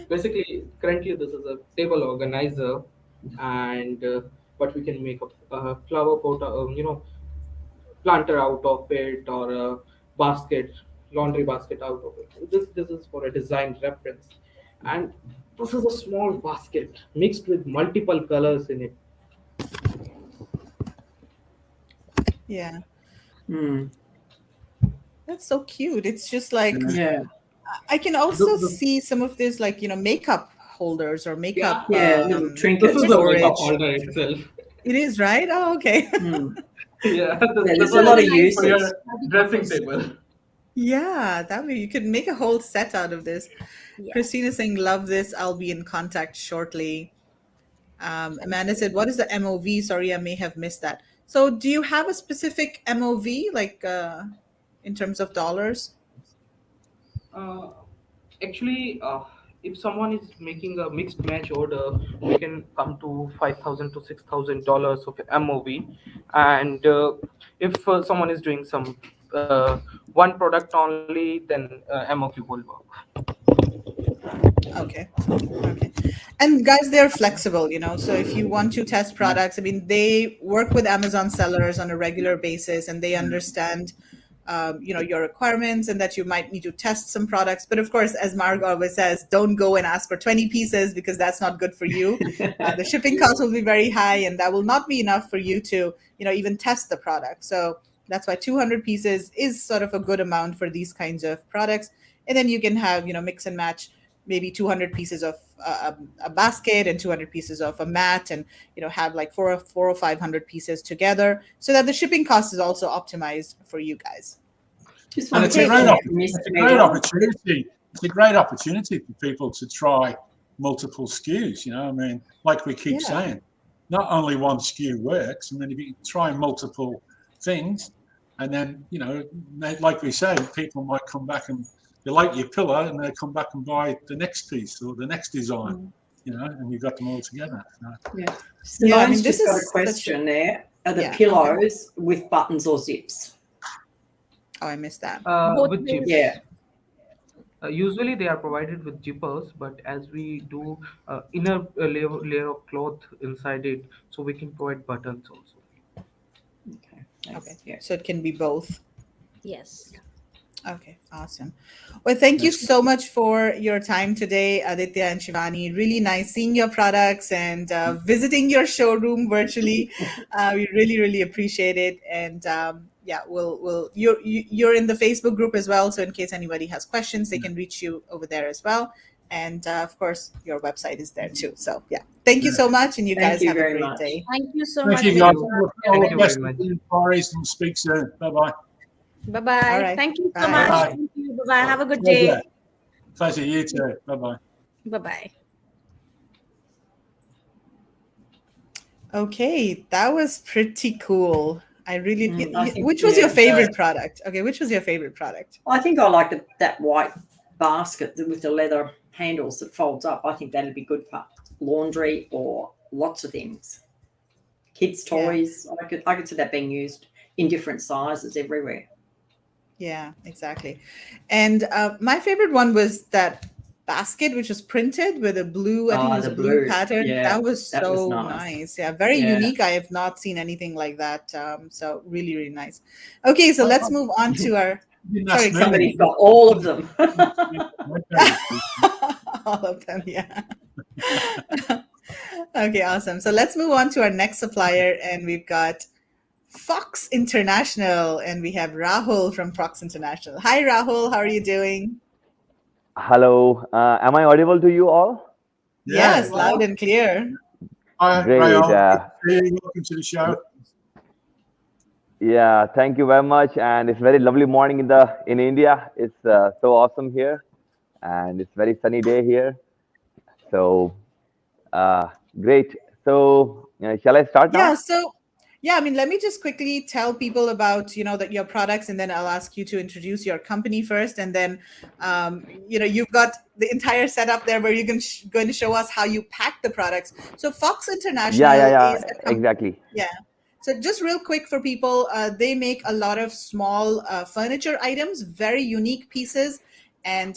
Basically currently this is a table organizer, and but we can make a flower pot, planter out of it, or a basket, laundry basket out of it. This is for a design reference, and this is a small basket mixed with multiple colors in it. yeah, Hmm. that's so cute. It's just like Yeah. Yeah. I can also see some of this, like, makeup holders or makeup Yeah, Yeah. Little this trinkets is a for makeup you. storage. holder itself. It is, right? Oh, okay. Hmm. Yeah, Yeah, this there's a one lot is of for your uses. dressing table. Yeah, that way you could make a whole set out of this. Yes. Christina saying, love this. I'll be in contact shortly. Amanda said, what is the MOV? Sorry, I may have missed that. So do you have a specific MOV, like in terms of dollars? Uh, Actually, if someone is making a mixed match order, we can come to $5,000 to $6,000 of MOV, and if someone is doing some one product only, then MOV will work. Okay. Okay. And guys, they're flexible, So if you want to test products, I mean, they work with Amazon sellers on a regular basis and they understand, your requirements and that you might need to test some products. But of course, as Marg always says, don't go and ask for 20 pieces because that's not good for you. The shipping cost will be very high and that will not be enough for you to, even test the product. So that's why 200 pieces is sort of a good amount for these kinds of products. And then you can have, mix and match maybe 200 pieces of a basket and 200 pieces of a mat, and have like four or 500 pieces together, so that the shipping cost is also optimized for you guys. Just And one it's a question, great, Miss it's a great Megan. opportunity. It's a great opportunity for people to try multiple SKUs. I mean, like we keep Yeah. saying, not only one SKU works. I mean, if you try multiple things, and then like we say, people might come back and they like your pillow, and they come back and buy the next piece or the next design. And you've got them all together. Yeah. Yeah, I mean, Simone's this just got a is such a question there. Are the yeah. Okay. pillows with buttons or zips? Oh, I missed that. Both With ways. chips. Yeah. Usually they are provided with zippers, but as we do inner layer of cloth inside it, so we can provide buttons also. Okay. Thanks. Okay, Yeah. so it can be both. Yes. Okay, awesome. Well, thank you Yes. so much for your time today, Aditya and Shivani. Really nice seeing your products and visiting your showroom virtually. We really, really appreciate it. And yeah, you're in the Facebook group as well. So in case anybody has questions, they can reach you over there as well. And of course, your website is there too. So yeah, thank you so much, and you Thank guys you have a very great much. day. Thank you so Thank much. you, guys. you. All Thank the you best very with much. the inquiries, and speak soon. Bye-bye. Bye All bye. right, Thank you so bye. much. Bye-bye. Thank you. Bye bye. Have a good Pleasure. day. Pleasure. You too. Bye-bye. Bye bye. Okay, that was pretty cool. I really. I think, Which was your yeah, favorite product? Okay, which was your favorite product? I think I like that white basket with the leather handles that folds up. I think that'd be good for laundry or lots of things. Kids' Yeah. toys. I could see that being used in different sizes everywhere. Yeah, exactly. And my favorite one was that basket, which was printed with a blue, I think it was The a blue blue. pattern. Yeah, That was that was so nice. nice. Yeah, very Yeah. unique. I have not seen anything like that. So really, really nice. Okay, so let's move on to our. Didn't Sorry, ask me. Somebody's got all of them. My favorite piece. all of them, yeah. Okay, awesome. So let's move on to our next supplier, and we've got Fox International, and we have Rahul from Fox International. Hi, Rahul. How are you doing? Hello, am I audible to you all? Yes, Yeah. loud and clear. Hi, Great. Rayon. Welcome to the show. Yeah, thank you very much. And it's very lovely morning in India. It's so awesome here, and it's very sunny day here. So great. So shall I start Yeah, now? so Yeah, I mean, let me just quickly tell people about, that your products, and then I'll ask you to introduce your company first, and then, you've got the entire setup there where you're going to show us how you pack the products. So Fox Yeah, yeah, International is yeah, a company. exactly. Yeah. So just real quick for people, they make a lot of small furniture items, very unique pieces. And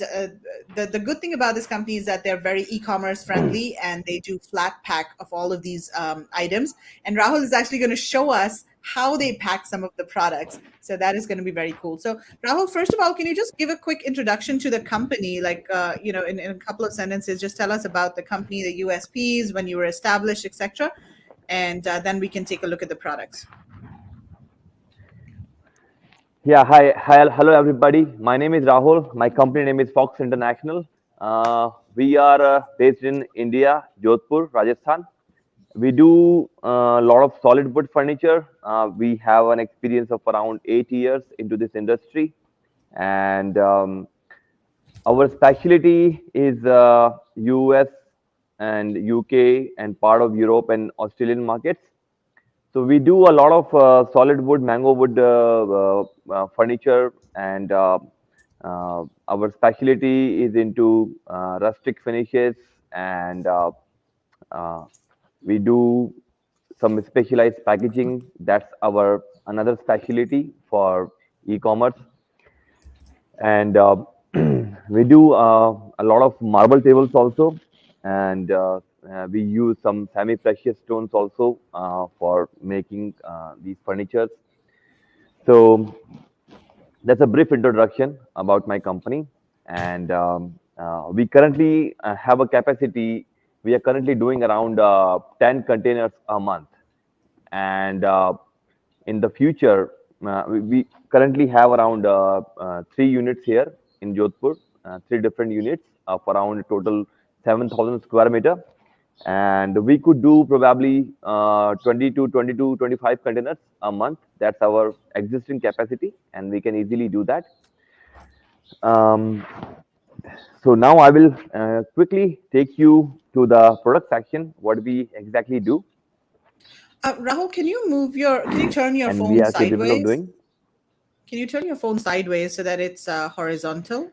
the good thing about this company is that they're very e-commerce friendly, and they do flat pack of all of these items. And Rahul is actually going to show us how they pack some of the products. So that is going to be very cool. So Rahul, first of all, can you just give a quick introduction to the company, like in a couple of sentences, just tell us about the company, the USPs, when you were established, etc., and then we can take a look at the products. Yeah, hi, hello everybody. My name is Rahul. My company name is Fox International. We are based in India, Jodhpur, Rajasthan. We do a lot of solid wood furniture. We have an experience of around 8 years into this industry, and our specialty is US and UK and part of Europe and Australian markets. So we do a lot of solid wood, mango wood furniture, and our specialty is into rustic finishes, and uh, we do some specialized packaging. That's our another specialty for e-commerce, and we do a lot of marble tables also, and we use some semi-precious stones also for making these furnitures. So that's a brief introduction about my company, and we currently have a capacity. We are currently doing around 10 containers a month, and in the future, we currently have around 3 units here in Jodhpur, 3 different units of around total 7,000 square meter, and we could do probably 20 to 22, 25 containers a month. That's our existing capacity, and we can easily do that. Um, so now I will quickly take you to the product section, what we exactly do, Rahul, can you turn your and we phone are capable of sideways? doing. Can you turn your phone sideways so that it's horizontal?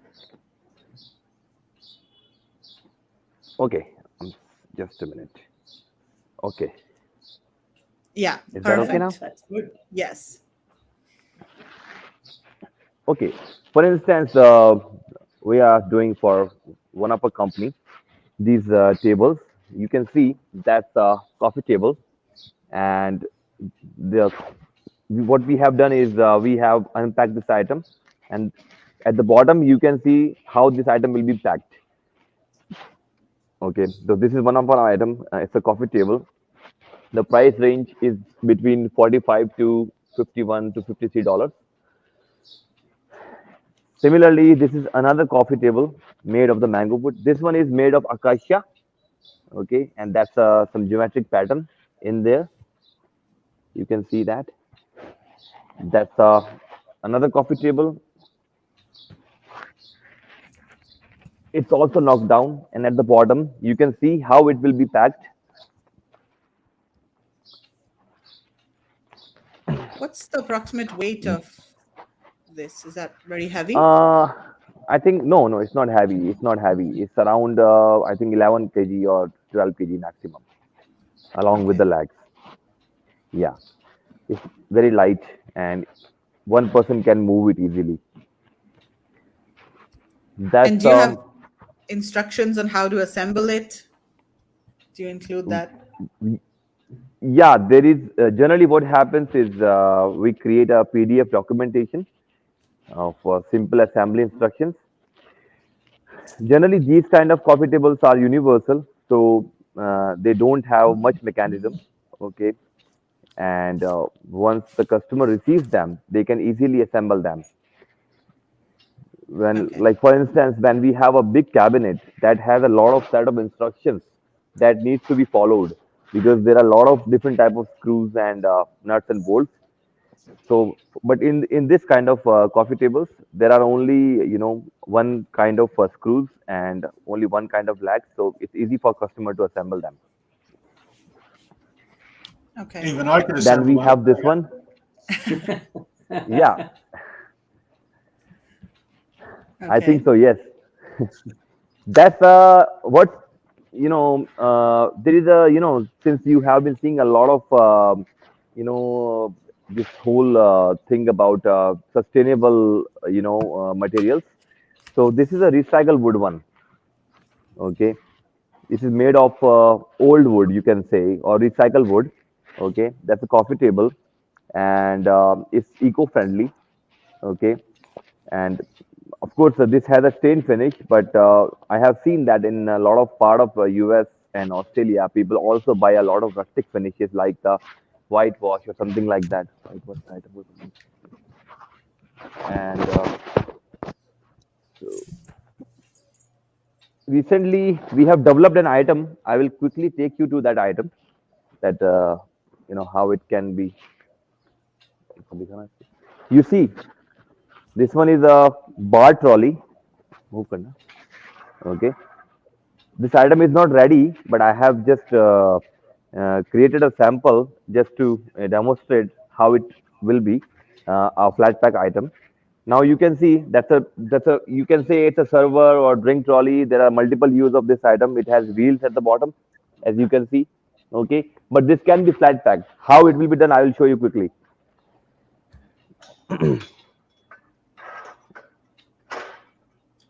Okay, just a minute. Okay, Yeah, is that okay now? perfect. That's good. Yes. Okay, for instance, we are doing for one of our company these tables. You can see that's a coffee table, and the what we have done is we have unpacked this item, and at the bottom you can see how this item will be packed. Okay, so this is one of our item. It's a coffee table. The price range is between 45 to 51 to $53. Similarly, this is another coffee table made of the mango wood. This one is made of acacia, okay, and that's some geometric pattern in there. You can see that. That's another coffee table. It's also knocked down, and at the bottom, you can see how it will be packed. What's the approximate weight of this? Is that very heavy? Uh, I think no, it's not heavy. It's not heavy. It's around I think 11 kg or 12 kg maximum, along with Okay. the legs. Yeah, it's very light, and one person can move it easily. And That's do you have instructions on how to assemble it? Do you include that? yeah. There is generally what happens is we create a PDF documentation for simple assembly instructions. Generally, these kind of coffee tables are universal, so they don't have much mechanism. Okay, and once the customer receives them, they can easily assemble them. When, Okay. like for instance, when we have a big cabinet that has a lot of set of instructions that needs to be followed, because there are a lot of different type of screws and nuts and bolts. So, but in this kind of coffee tables, there are only one kind of screws and only one kind of lag, so it's easy for customer to assemble them. Okay. Even I can Then we assemble have this that. one. Yeah, I Okay. think so. Yes, that's what there is a since you have been seeing a lot of this whole thing about sustainable materials. So this is a recycled wood one. Okay, this is made of old wood, you can say, or recycled wood. Okay, that's a coffee table, and it's eco-friendly. Okay, and of course this has a stain finish, but I have seen that in a lot of part of US and Australia, people also buy a lot of rustic finishes like the whitewash or something like that. Whitewash item. And so recently we have developed an item. I will quickly take you to that item, that how it can be. You see, this one is a bar trolley. Move karna. Okay, this item is not ready, but I have just created a sample just to demonstrate how it will be a flat pack item. Now you can see that's a you can say it's a server or drink trolley. There are multiple use of this item. It has wheels at the bottom, as you can see. Okay, but this can be flat packed. How it will be done, I will show you quickly.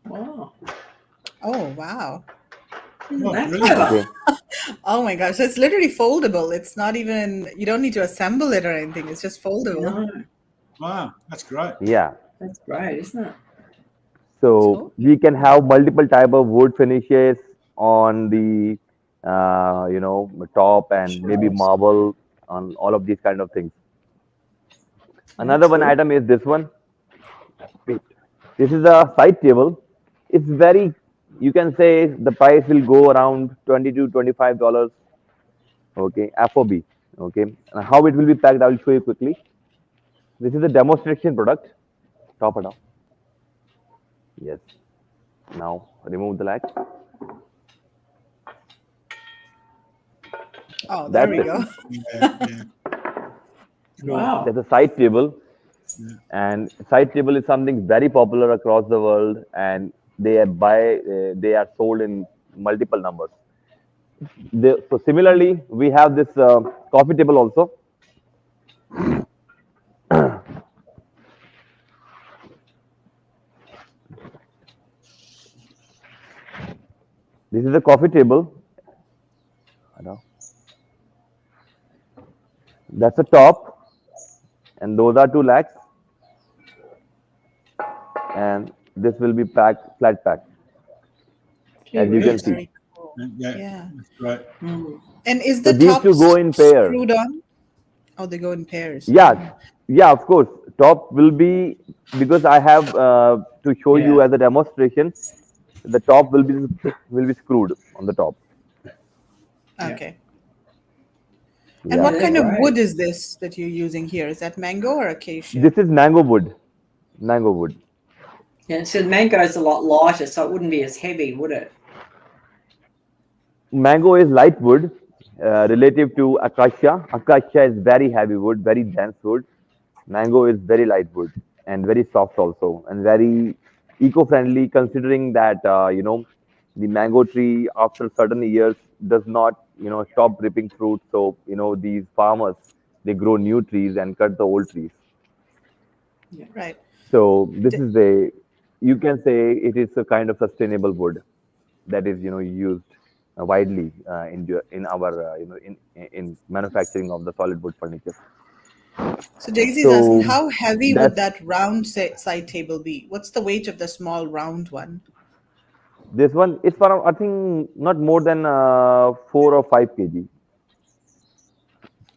Wow. Oh, wow. Oh, That's brilliant. clever. Okay. Oh my gosh. So it's literally foldable. It's not even, you don't need to assemble it or anything. It's just foldable. No, Wow, that's great. Yeah. that's great, isn't it? So Totally. we can have multiple type of wood finishes on the top, and maybe Shelves. marble on all of these kind of things. Another That's one good. item is this one. Wait. This is a side table. It's very, you can say the price will go around 20 to $25. Okay, FOB. Okay, and how it will be packed, I will show you quickly. This is a demonstration product. Top it up. Yes. Now remove the latch. Oh, there That's we it. go. Yeah, yeah. Cool. Wow. There's a side table, Yeah. and side table is something very popular across the world, and they are sold in multiple numbers. So similarly, we have this coffee table also. This is a coffee table. That's a top, and those are two lakhs, and this will be packed flat pack, Gee as you can whiz. see. Very cool. Yeah, Yeah. that's great. Mm. And is So the these top two go in pair. screwed on? Oh, they go in pairs. Yeah, yeah, of course. Top will be, because I have to show you Yeah. as a demonstration. The top will be screwed on the top. Yeah. Okay. And Yeah, what Yeah, they're kind of great. wood is this that you're using here? Is that mango or this acacia? is mango wood. Mango wood. Yeah, so the mango's a lot lighter, so it wouldn't be as heavy, would it? Mango is light wood relative to acacia. Acacia is very heavy wood, very dense wood. Mango is very light wood and very soft also, and very eco-friendly, considering that the mango tree after certain years does not stop reaping fruit. So these farmers, they grow new trees and cut the old trees. Yeah. Right. So this D- is a, you can say it is a kind of sustainable wood that is used widely in our in manufacturing of the solid wood furniture. So Daisy is asking, So how heavy would that's that round side table be? What's the weight of the small round one? this one. It's for, I think, not more than 4 or 5 kg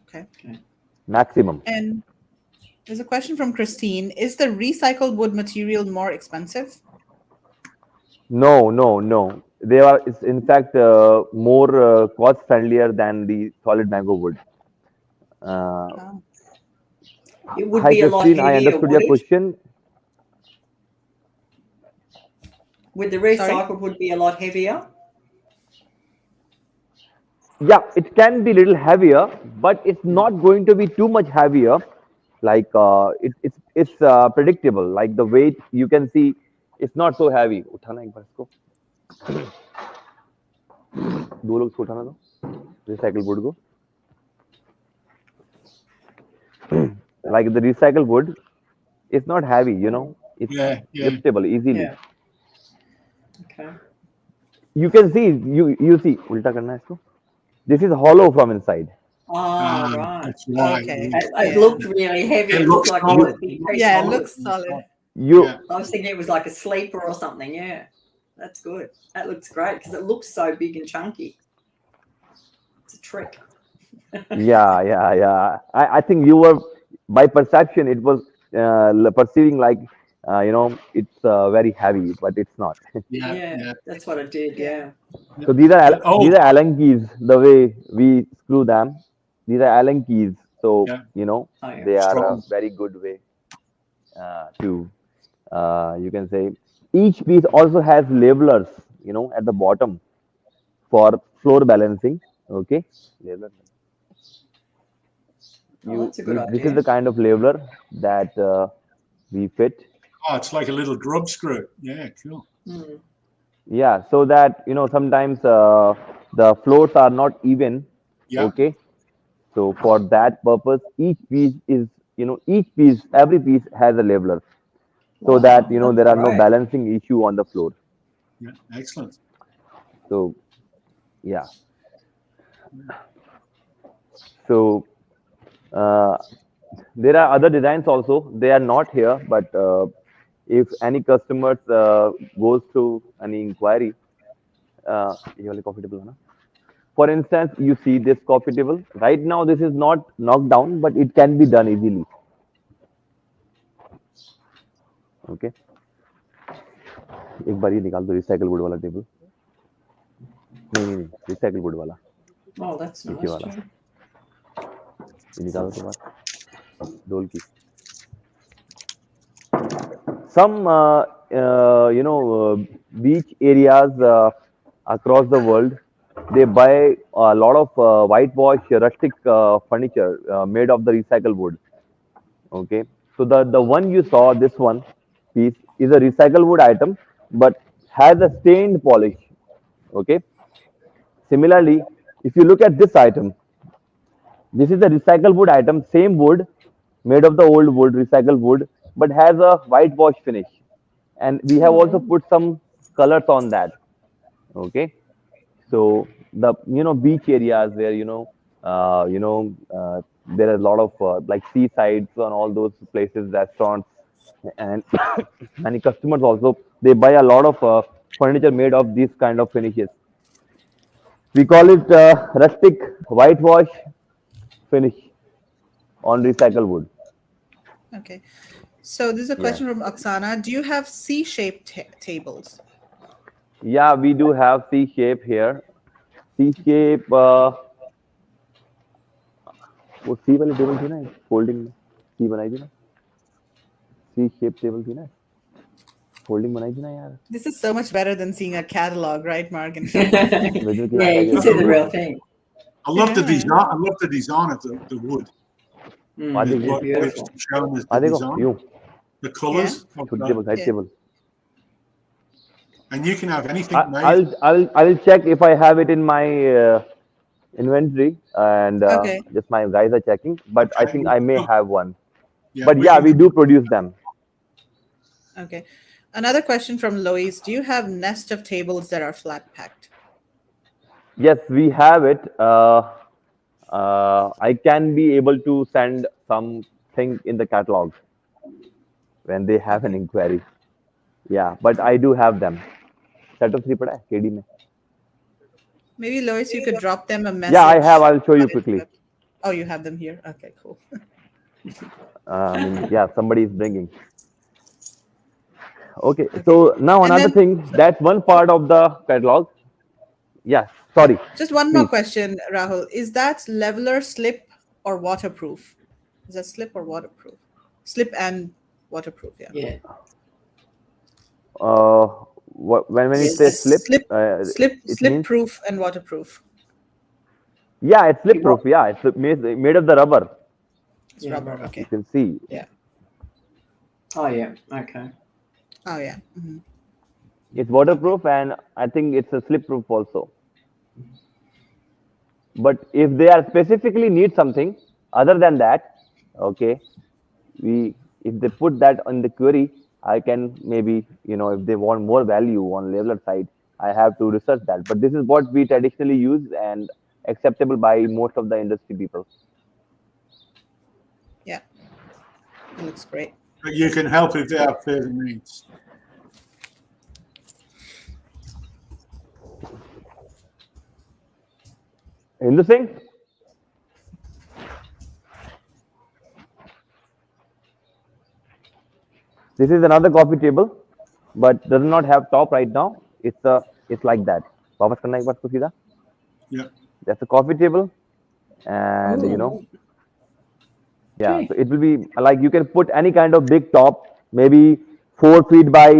Okay. Okay. maximum. And there's a question from Christine. Is the recycled wood material more expensive? No, no, no. They are. It's in fact more cost friendlier than the solid mango wood. Uh, Oh, It would Hi, be a lot Christine. I heavier, understood would your it? question. Would the sorry? recycled would be a lot heavier? Yeah, it can be a little heavier, but it's not going to be too much heavier. Like it's predictable. Like the weight you can see, it's not so heavy. उठाना एक बार इसको दो लोग इसको उठाना दो recycle wood को. Like the recycle wood, it's not heavy. It's Yeah, yeah. liftable easily. Yeah. Okay. You can see you see उल्टा करना है इसको. This is hollow from inside. Oh, right. That's right. Okay. Yeah. It Yeah. looked really heavy. It It looks looked like solid. it would be very Yeah, it solid. looks solid. You Yeah. I was thinking it was like a sleeper or something. Yeah, that's good. That looks great because it looks so big and chunky. It's a trick. yeah. I think you were by perception it was perceiving like it's very heavy, but it's not. Yeah. Yeah, Yeah. that's what it did. Yeah. So these are Oh. these are Allen keys. The way we screw them, these are Allen keys. So Yeah. Oh, yeah. they are a Strong. very good way to you can say each piece also has labelers. At the bottom for floor balancing. Okay, labeler. Oh, that's a good This is idea. the kind of labeler that we fit. Oh, it's like a little grub screw. Yeah, cool. Mm. Yeah, so that sometimes the floors are not even. Yeah. Okay, so for that purpose, each piece is every piece has a labeler, so Wow, that that's there are no great. balancing issue on the floor. Yeah. Excellent. So yeah, so uh, there are other designs also. They are not here, but if any customers goes to any inquiry, ये वाले coffee table है ना? For instance, you see this coffee table. Right now, this is not knocked down, but it can be done easily. Okay. एक बार ये निकाल दो recycle wood वाला table. नहीं, recycle wood वाला. Oh, that's नीचे nice. वाला. Too. ये निकालो तो बात. डोल की. Some beach areas across the world, they buy a lot of whitewash rustic furniture made of the recycled wood. Okay, so the one you saw, this one piece is a recycled wood item, but has a stained polish. Okay, similarly, if you look at this item, this is a recycled wood item, same wood made of the old wood, recycled wood, but has a whitewash finish. And we have also put some colors on that. Okay, so the beach areas where there are a lot of like seasides and all those places, restaurants, and many customers also they buy a lot of furniture made of these kind of finishes. We call it rustic whitewash finish on recycled wood. Okay. So this is a Yeah. question from Oksana. Do you have C-shaped tables? Yeah, we do have C shape here. C shape. वो C वाली table थी ना folding में C बनाई थी ना C shape table थी ना फोल्डिंग बनाई थी ना यार This is so much better than seeing a catalog, right, Mark? And weather की Yeah, याद आ you can गया see the real thing. I love the Yeah. design. I love the design of the wood. आ Mm, देखो What beautiful. it's showing us आ the देखो design, यूं the colours. of छोटी the- table side Yeah. Table And you can have anything made. I'll check if I have it in my inventory and Okay. just my guys are checking but I Okay. think I may have one Yeah, but yeah can- we do produce them. Okay. Another question from Lois. Do you have nest of tables that are flat packed? Yes, we have it. I can be able to send something in the catalog when they have an inquiry. Yeah, but I do have them. Set of 3 पड़ा है KD में. Maybe Lois, you could drop them a message. Yeah, I have. I'll show you on quickly. Instagram. Oh, you have them here. Okay, cool. I mean, yeah, somebody is bringing. Okay, so now And another then- thing. That's one part of the catalog. Yeah, sorry. Just one more Please. question, Rahul. Is that leveler slip or waterproof? Is that slip or waterproof? Slip and waterproof, yeah. Yeah. When you Yes, say slip, slip it slip means proof and waterproof. Yeah, it's slip You proof. what? Yeah, it's made of the rubber. It's Yeah, rubber. rubber. You Okay. can see. Yeah. Oh yeah. Okay. Oh yeah. It's Okay. waterproof, and I think it's a slip proof also. But if they are specifically need something other than that, okay, we if they put that on the query, I can maybe, if they want more value on leveler side, I have to research that. But this is what we traditionally use and acceptable by most of the industry people. Yeah. It looks great. But you can help if they have further needs. Interesting. This is another coffee table, but does not have top right now. It's like that. वापस करना एक बार इसको सीधा. Yeah. That's a coffee table, and Oh, yeah. gee. So it will be like you can put any kind of big top, maybe 4 feet by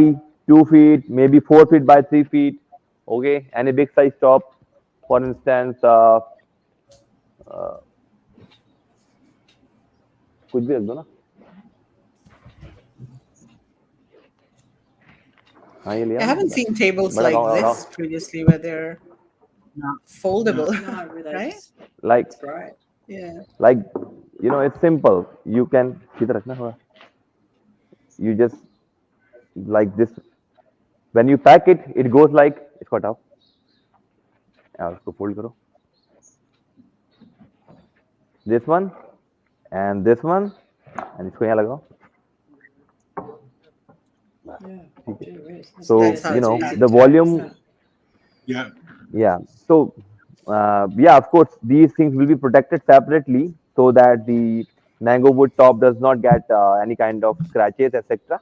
2 feet, maybe 4 feet by 3 feet. Okay, any big size top, for instance, कुछ भी रख दो ना. हाँ ये I लिया haven't ना. seen tables बड़ा like गाँव this previously where they're No. No. foldable, No, really, they right? just like that's great. Yeah. like it's simple. You can सीधा रखना थोड़ा. You just like this. When you pack it, it goes like इसको हटाओ. और उसको fold करो. This one and this one and इसको यहाँ लगाओ. Yeah. ठीक है. Gee whiz, that's, So That's yes, how that's it's easy the to do, volume. isn't it? Yeah. Yeah. So, yeah, of course, these things will be protected separately so that the mango wood top does not get any kind of scratches, etc.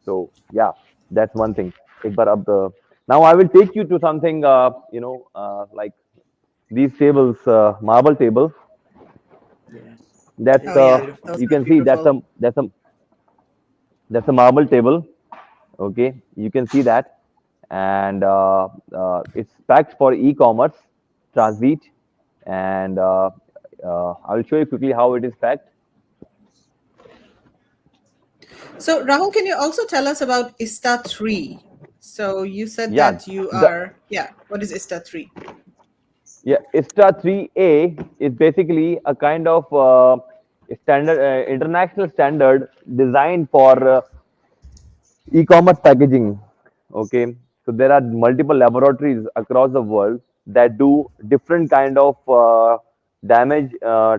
So, yeah, that's one thing. एक बार अब, now I will take you to something, like these tables, marble table. Yeah. That's Oh They're yeah. beautiful. Those you are can see beautiful. that's a marble table. Okay, you can see that, and it's packed for e-commerce transit, and I'll show you quickly how it is packed. So Rahul, can you also tell us about ISTA 3? So you said Yeah, that you the are, yeah, what is ISTA 3? yeah ISTA 3A is basically a kind of standard international standard designed for e-commerce packaging. Okay, so there are multiple laboratories across the world that do different kind of damage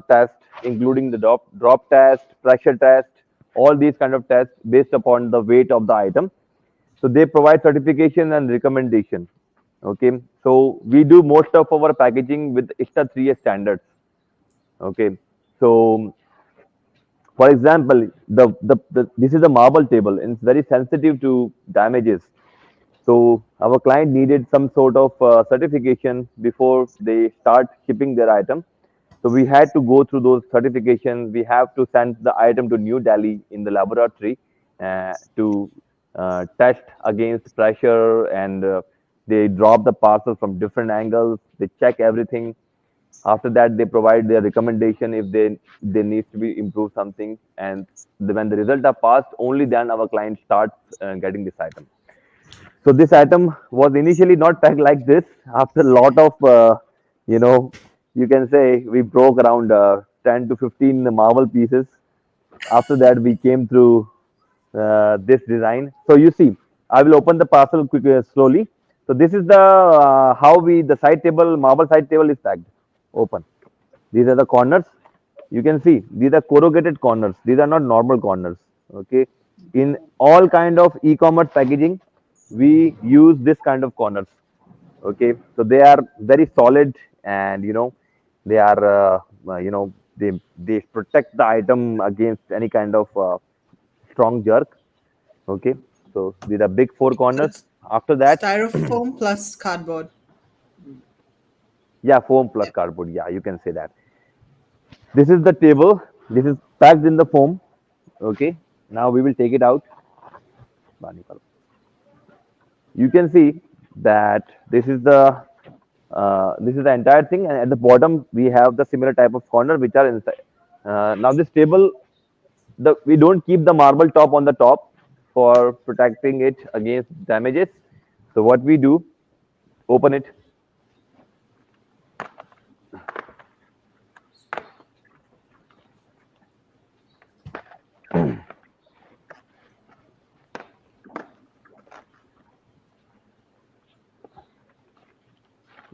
test, including the drop test, pressure test, all these kind of tests based upon the weight of the item. So they provide certification and recommendation. Okay, so we do most of our packaging with ISTA 3A standards. Okay, so for example, this is a marble table and it's very sensitive to damages. So our client needed some sort of certification before they start shipping their item. So we had to go through those certifications. We have to send the item to New Delhi in the laboratory to test against pressure, and they drop the parcel from different angles. They check everything. After that, they provide their recommendation if they need to be improve something, and when the results are passed, only then our client starts getting this item. So this item was initially not packed like this. After a lot of, you know, you can say we broke around 10 to 15 marble pieces. After that, we came through this design. So you see, I will open the parcel quickly, slowly. So this is the how the side table, marble side table is packed. Open. These are the corners. You can see these are corrugated corners. These are not normal corners. Okay. In all kind of e-commerce packaging, we use this kind of corners. Okay. So they are very solid, and they are they protect the item against any kind of strong jerk. Okay. So these are big four So corners. it's After that, styrofoam plus cardboard. yeah, foam plus Yeah. cardboard. Yeah, you can say that. This is the table. This is packed in the foam. Okay. Now we will take it out. You can see that this is the This is the entire thing, and at the bottom we have the similar type of corner which are inside. Now this table, the we don't keep the marble top on the top for protecting it against damages. So what we do, open it.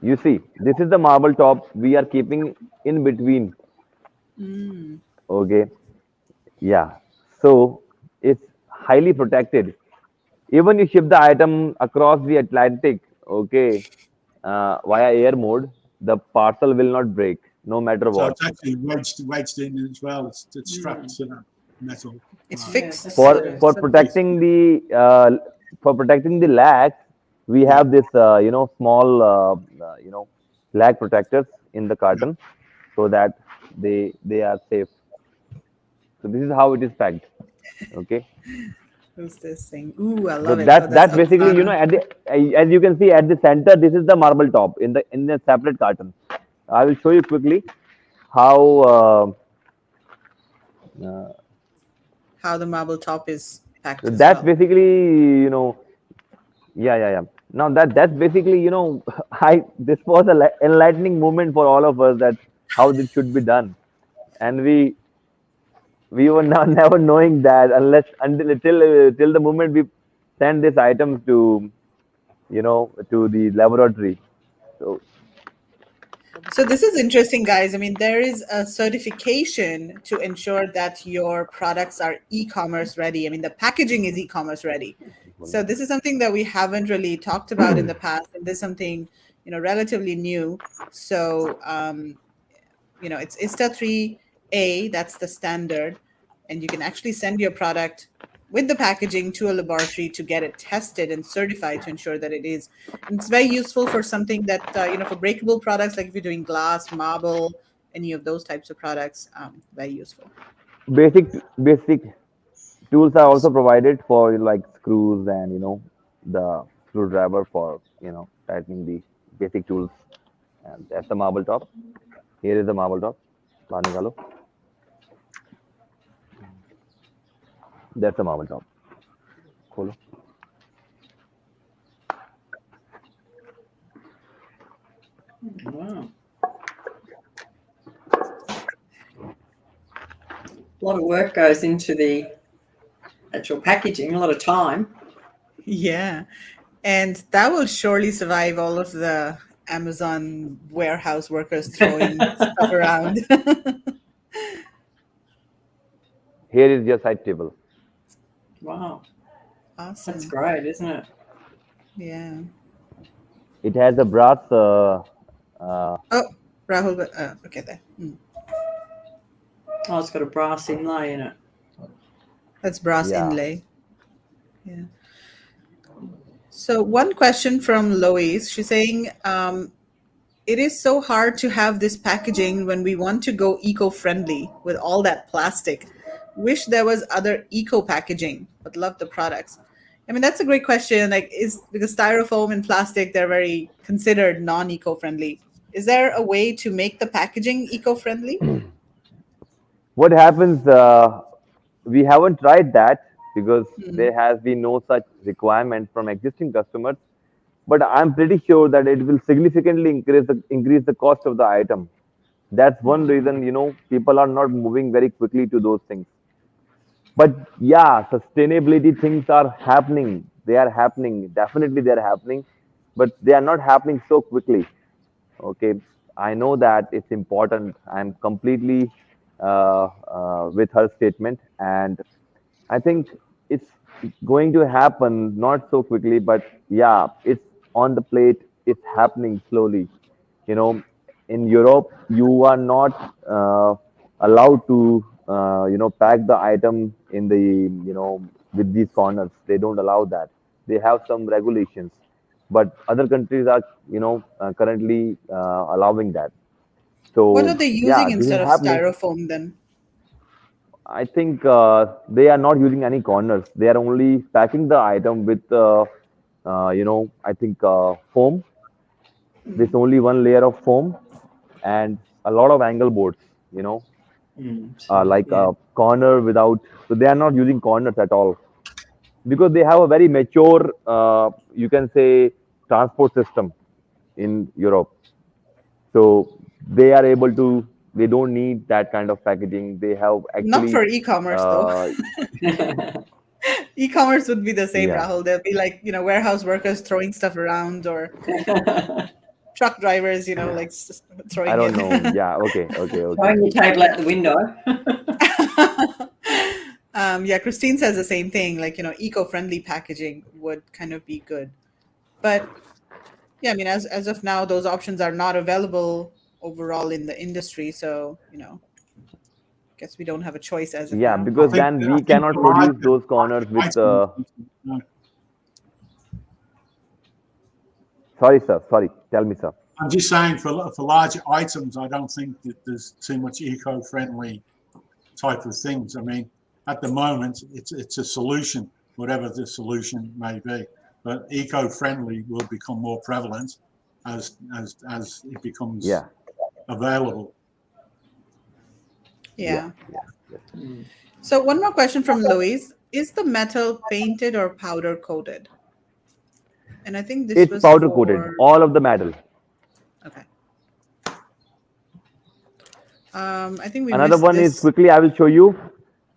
You see, this is the marble top we are keeping in between. Mm. Okay, yeah. So it's highly protected. Even you ship the item across the Atlantic, okay, via air mode, the parcel will not break, no matter So what. it's actually wedged in as well. It's strapped Mm. to that metal It's part. Yeah, fixed. that's For So good. for It's fixed. protecting the lags, we Yeah. have this small lag protectors in the Yeah. carton, so that they are safe. So this is how it is packed. Okay. who's this thing? Ooh, I So love it. Oh, that's that's that's basically, Alfana. at the as you can see at the center, this is the marble top in the separate carton. I will show you quickly how uh, How the marble top is packed as that's well. basically, yeah, yeah, yeah. Now that's basically, I this was a enlightening moment for all of us, that how this should be done, and we were not never knowing that unless until till the moment we send these items to to the laboratory. So So this is interesting, guys. I mean, there is a certification to ensure that your products are e-commerce ready. I mean, the packaging is e-commerce ready. So this is something that we haven't really talked about in the past, and this is something relatively new. So it's ISTA 3A. That's the standard, and you can actually send your product with the packaging to a laboratory to get it tested and certified to ensure that it is. And it's very useful for something that for breakable products, like if you're doing glass, marble, any of those types of products. Very useful. basic tools are also provided for, like screws and the screwdriver for tightening the basic tools. And that's the marble top. Here is the marble top. बाहर निकालो. That's the marble top. खोलो. Wow. A lot of work goes into the actual packaging, a lot of time. Yeah, and that will surely survive all of the Amazon warehouse workers throwing stuff around. Here is your side table. Wow. That's Awesome. great, isn't it? Yeah. It has a brass. Oh, Rahul. Okay, there. Oh, it's got a brass inlay in it. That's brass Yeah. inlay. Yeah. So one question from Lois. She's saying, it is so hard to have this packaging when we want to go eco-friendly with all that plastic. Wish there was other eco packaging, but love the products. I mean, that's a great question. Like, is because styrofoam and plastic, they're very considered non-eco-friendly. Is there a way to make the packaging eco-friendly? What happens? We haven't tried that because Hmm. there has been no such requirement from existing customers. But I'm pretty sure that it will significantly increase the cost of the item. That's one reason people are not moving very quickly to those things. But yeah, sustainability things are happening. They are happening. Definitely, they are happening, but they are not happening so quickly. Okay, I know that it's important. I'm completely with her statement, and I think it's going to happen not so quickly, but yeah, it's on the plate. It's happening slowly. You know, in Europe, you are not allowed to pack the item in the with these corners. They don't allow that. They have some regulations, but other countries are currently allowing that. What are So they yeah, using this is instead of happening. styrofoam then? I think they are not using any corners. They are only packing the item with, I think foam. with only one layer of foam and a lot of angle boards, you know, So, like yeah. a corner without, so they are not using corners at all because they have a very mature, you can say, transport system in Europe. So they are able to, they don't need that kind of packaging. They have Not actually, for e-commerce though. uh, E-commerce would be the same, yeah, Rahul. There'll be like, warehouse workers throwing stuff around, or truck drivers, like I throwing don't know. it. Yeah, okay, okay, okay. Throwing your table out the window. Yeah, Christine says the same thing. Like, eco-friendly packaging would kind of be good. But yeah, I mean, as of now, those options are not available overall in the industry. So, guess we don't have a choice as of Yeah, now. I because think then I we think cannot the produce larger, those corners with, items. sorry, sir, sorry, tell me, sir. I'm just saying for larger items, I don't think that there's too much eco-friendly type of things. I mean, at the moment, it's a solution, whatever the solution may be. But eco-friendly will become more prevalent as it becomes Yeah, available. yeah, Yeah. yeah, yes. So one more question from Louise. Is the metal painted or powder coated? And I think this It's was powder coated, for, all of the metal. okay. I think we Another missed one is this. quickly, I will show you.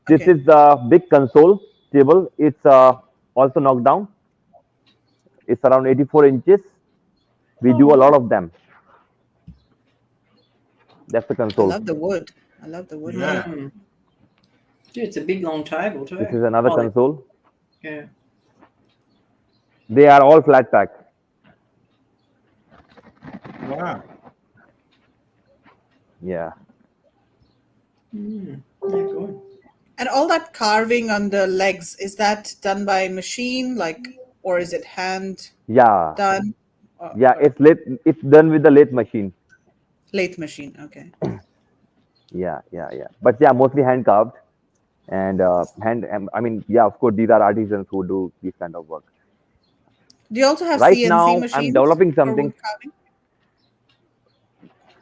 This Okay. is the big console table. It's also knocked down. It's around 84 inches. We do a Oh, lot of them. That's the I console. love the wood. I love the wood one. Yeah. mm. Yeah, it's a big long table This too. is another Oh, console. yeah. They are all flat pack. Wow. Yeah. Yeah, good. And all that carving on the legs, is that done by machine, or is it hand Yeah. done, Yeah. or It's done with the lathe machine. lathe machine? Okay. Yeah. Yeah. Yeah. But yeah, mostly hand carved and hand. I mean, yeah. Of course, these are artisans who do this kind of work. Do you also have Right CNC now, I'm machines developing for something. wood carving?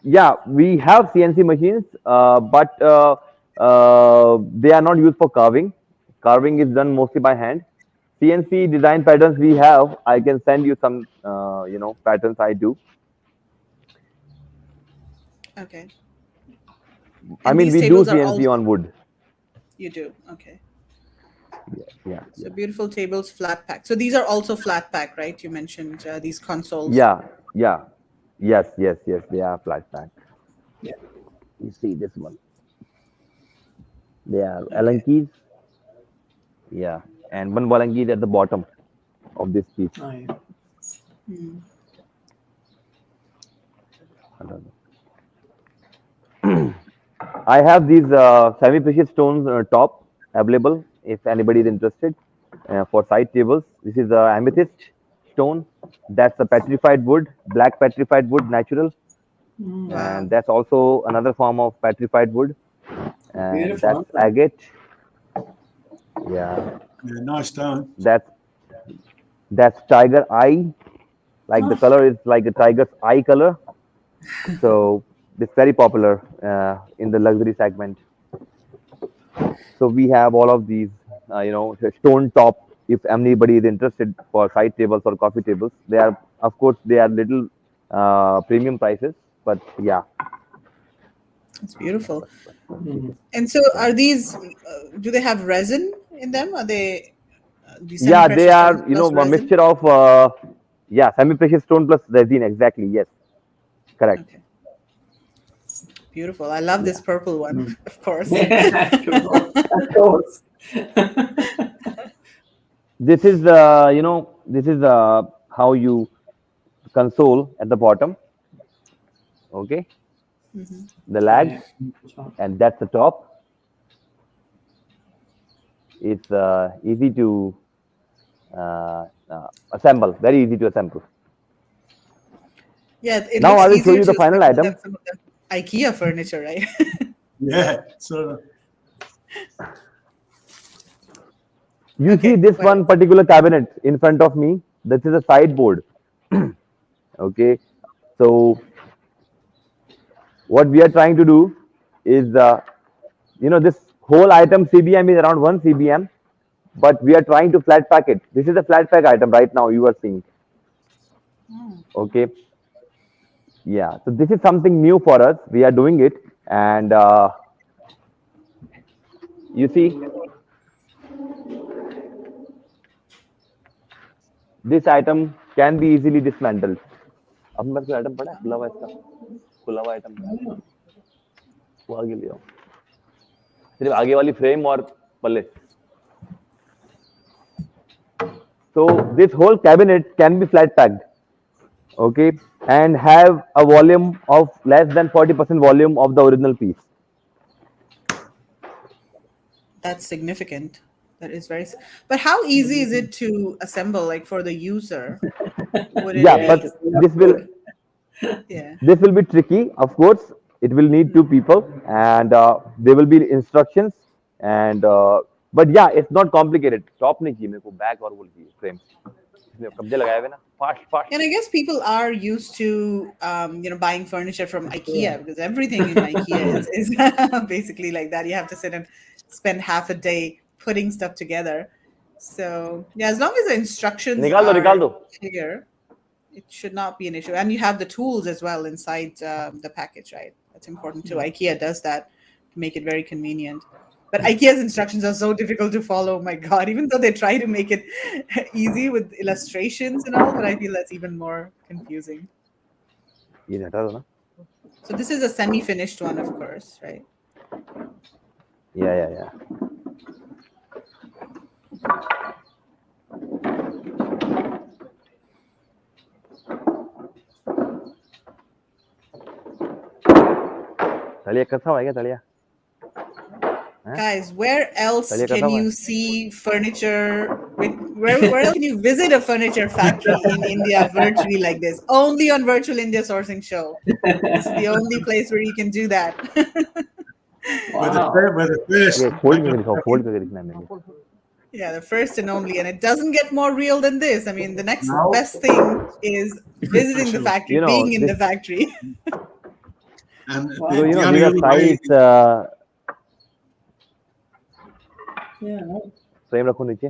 Yeah, we have CNC machines, but they are not used for carving. Carving is done mostly by hand. CNC design patterns we have. I can send you some, patterns I do. Okay. I And mean, these we do tables are all CNC on wood. you do. Okay. Yeah, yeah, So yeah. beautiful tables, flat pack. So these are also flat pack, right? You mentioned these consoles. Yeah, yeah. Yes, yes, yes. They are flat pack. Yeah. You see this one. They are Allen Okay. keys. Yeah, and one Allen key at the bottom of this piece. Oh, yeah. Hmm. I don't know. I have these semi-precious stones top available if anybody is interested for side tables. This is a amethyst stone. That's a petrified wood, black petrified wood, natural, and Wow. that's also another form of petrified wood. And Beautiful, that's aren't they? agate. Yeah, Yeah, nice stone. that's that's tiger eye. Like the Oh, color is like a tiger's eye color. So it's very popular in the luxury segment. So we have all of these, stone top. If anybody is interested for side tables or coffee tables, they are, of course, they are little premium prices, but yeah, That's beautiful. mm. And so yeah, are these, do they have resin in them? Are they these yeah. They semi-precious stones are, plus a resin? mixture of, yeah, semi-precious stone plus resin. Exactly. Yes, correct. Okay. Beautiful. I love this Yeah. purple one, Mm. of course. Yeah, cool. Of course. This is, this is how you console at the bottom. Okay, Hmm. the Oh, lags, yeah. and that's the top. It's easy to assemble. Very easy to assemble. Yeah, it Now looks I will show easier you to the final assemble than item. some of the IKEA furniture, right? Yeah. So You see Okay, this go ahead. one particular cabinet in front of me. This is a sideboard. Okay, So what we are trying to do is, this whole item CBM is around 1 CBM, but we are trying to flat pack it. This is a flat pack item right now you are seeing. Okay. Yeah. So this is something new for us. We are doing it, and you see, this item can be easily dismantled. अब मेरे को item पड़ा है खुला हुआ इसका खुला हुआ आइटम वो आगे ले आओ सिर्फ आगे वाली फ्रेम और पल्ले. So this whole cabinet can be flat packed, okay, and have a volume of less than 40% volume of the original piece. That's significant. That is very. But how easy is it to assemble, like for the user? Would it Yeah, but this will yeah. this will be tricky. Of course, it will need two people, and there will be instructions. And but yeah, it's not complicated. Top नहीं चाहिए मेरे को back और वो चाहिए frame. इसमें कब्जे लगाए हुए ना fast. And I guess people are used to, buying furniture from IKEA because everything in IKEA is basically like that. You have to sit and spend half a day putting stuff together. So yeah, as long as the instructions निकाल दो. are clear, it should not be an issue. And you have the tools as well inside the package, right? That's important too. IKEA does that to make it very convenient. But IKEA's instructions are so difficult to follow. My God, even though they try to make it easy with illustrations and all, but I feel that's even more confusing. ये हटा दो ना. So this is a semi-finished one, of course, right? Yeah. तलिया कैसा हुआ क्या तलिया? Guys, where else तलिया कैसा can हुआ? you see furniture? Where else can you visit a furniture factory in India virtually like this? Only on Virtual India Sourcing Show. It's the only place where you can do that. Wow. With the first. ये fold करके दिखाओ fold करके दिखना है मेरे को. Yeah, the first and only, and it doesn't get more real than this. I mean, the next No. best thing is visiting the Sure. factory, You know, being in the this- factory. And Wow. So the these only are other way sites. Yeah. Frame रखो नीचे.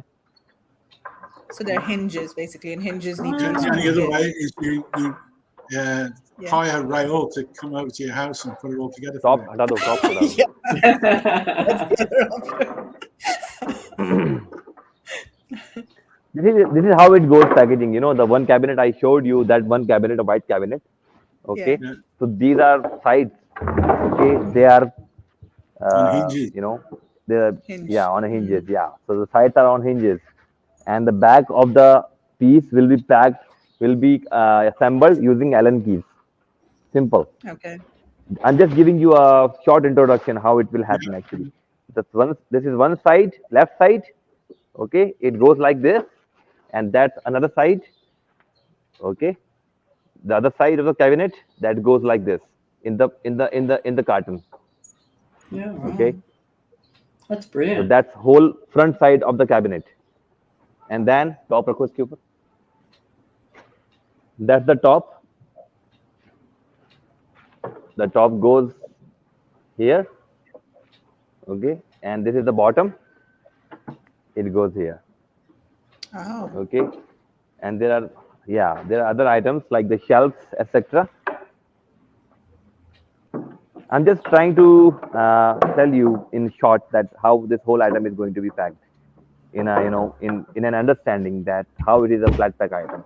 So they're hinges, basically, and hinges need to the be only other screwed way in. is you Yeah. hire a rail to come over to your house and put it all together. for top you. हटा दो top हटा दो. Yeah, that's the other option. This is how it goes packaging. The one cabinet I showed you, that one cabinet, a white cabinet. Okay. Yeah. So these are sides. Okay. They are On hinges. they're Hinge. on hinges. Yeah. So the sides are on hinges, and the back of the piece will be assembled using Allen keys. Simple. Okay. I'm just giving you a short introduction how it will happen actually. This is one side, left side. Okay, it goes like this, and that's another side. Okay, the other side of the cabinet that goes like this in the carton. Yeah. Wow. Okay, That's so brilliant. that's whole front side of the cabinet, and then top rakho iske upar. That's the top. The top goes here. Okay, and this is the bottom. It goes here. Oh. Okay, and there are other items like the shelves, etc. I'm just trying to tell you in short that how this whole item is going to be packed in a in an understanding that how it is a flat pack item.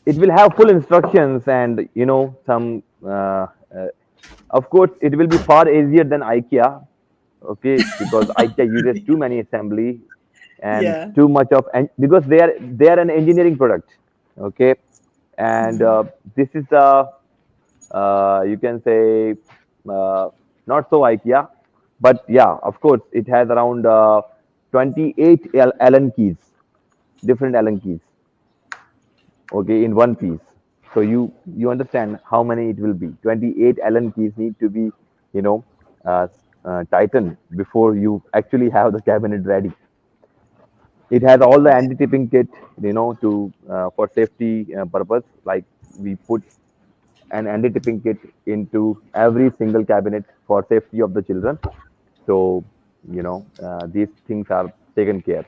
It will have full instructions and some of course it will be far easier than IKEA. Okay, because IKEA uses too many assembly and Yeah. too much of, and because they are an engineering product. Okay, and this is you can say not so IKEA, but yeah, of course it has around 28 Allen keys, different Allen keys. Okay, in one piece. So you understand how many it will be. 28 Allen keys need to be tightened before you actually have the cabinet ready. It has all the anti-tipping kit, to for safety purpose, like we put an anti-tipping kit into every single cabinet for safety of the children. So, these things are taken care.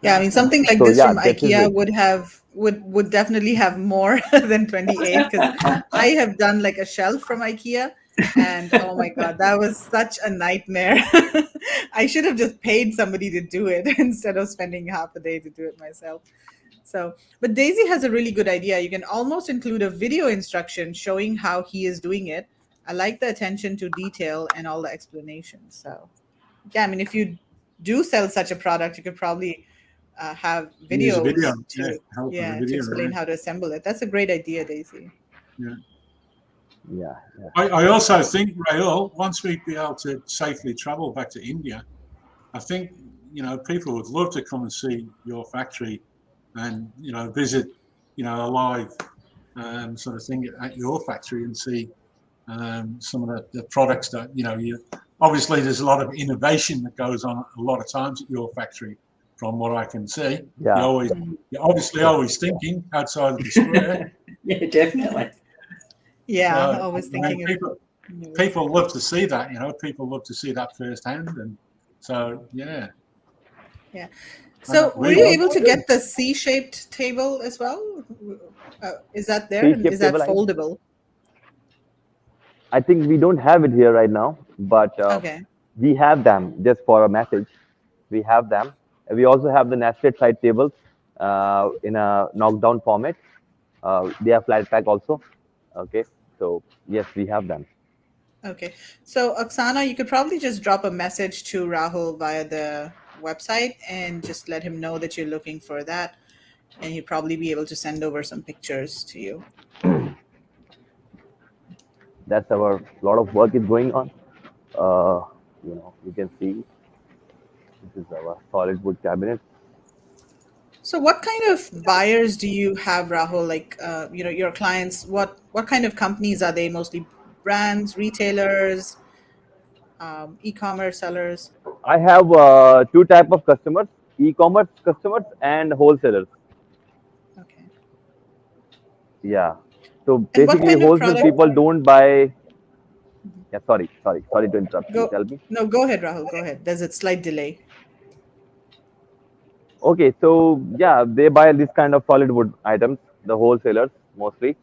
Yeah, I mean something like So this yeah, from that is IKEA it. would definitely have more than 28 because I have done like a shelf from IKEA and oh my God, that was such a nightmare. I should have just paid somebody to do it instead of spending half a day to do it myself. So, but Daisy has a really good idea. You can almost include a video instruction showing how he is doing it. I like the attention to detail and all the explanations. So, yeah, I mean, if you do sell such a product, you could probably have Use a video, videos yeah, to help with a to video, explain right? how to assemble it. That's a great idea, Daisy. Yeah. Yeah, yeah. I also think, Rahul, once we be able to safely travel back to India, I think, people would love to come and see your factory and, visit, a live sort of thing at your factory and see some of the products that, obviously there's a lot of innovation that goes on a lot of times at your factory from what I can see. Yeah. You're obviously always thinking outside of the square. Yeah, definitely. Yeah, So, always thinking of new ways. people love to see that, people love to see that firsthand. And so, yeah. Yeah. So, were We you love able to it. get the C-shaped table as well? Is that there? And is C-shaped that table, foldable? I think we don't have it here right now, but Okay. we have them just for a message. We have them. We also have the nested side tables in a knockdown format. They are flat pack also. Okay, so yes, we have them. Okay. So, Oksana, you could probably just drop a message to Rahul via the website and just let him know that you're looking for that. And he'd probably be able to send over some pictures to you. That's our lot of work is going on. You can see this is our solid wood cabinet. So, what kind of buyers do you have, Rahul? Like, your clients, what kind of companies are they? Mostly brands, retailers, e-commerce sellers? I have two type of customers: e-commerce customers and wholesalers. Okay. Yeah. So And what basically, kind of wholesale product? people don't buy. Yeah, sorry to interrupt you. Go, Tell me. no, go ahead, Rahul. Go ahead. There's a slight delay. Okay, so yeah, they buy this kind of solid wood items, the wholesalers mostly.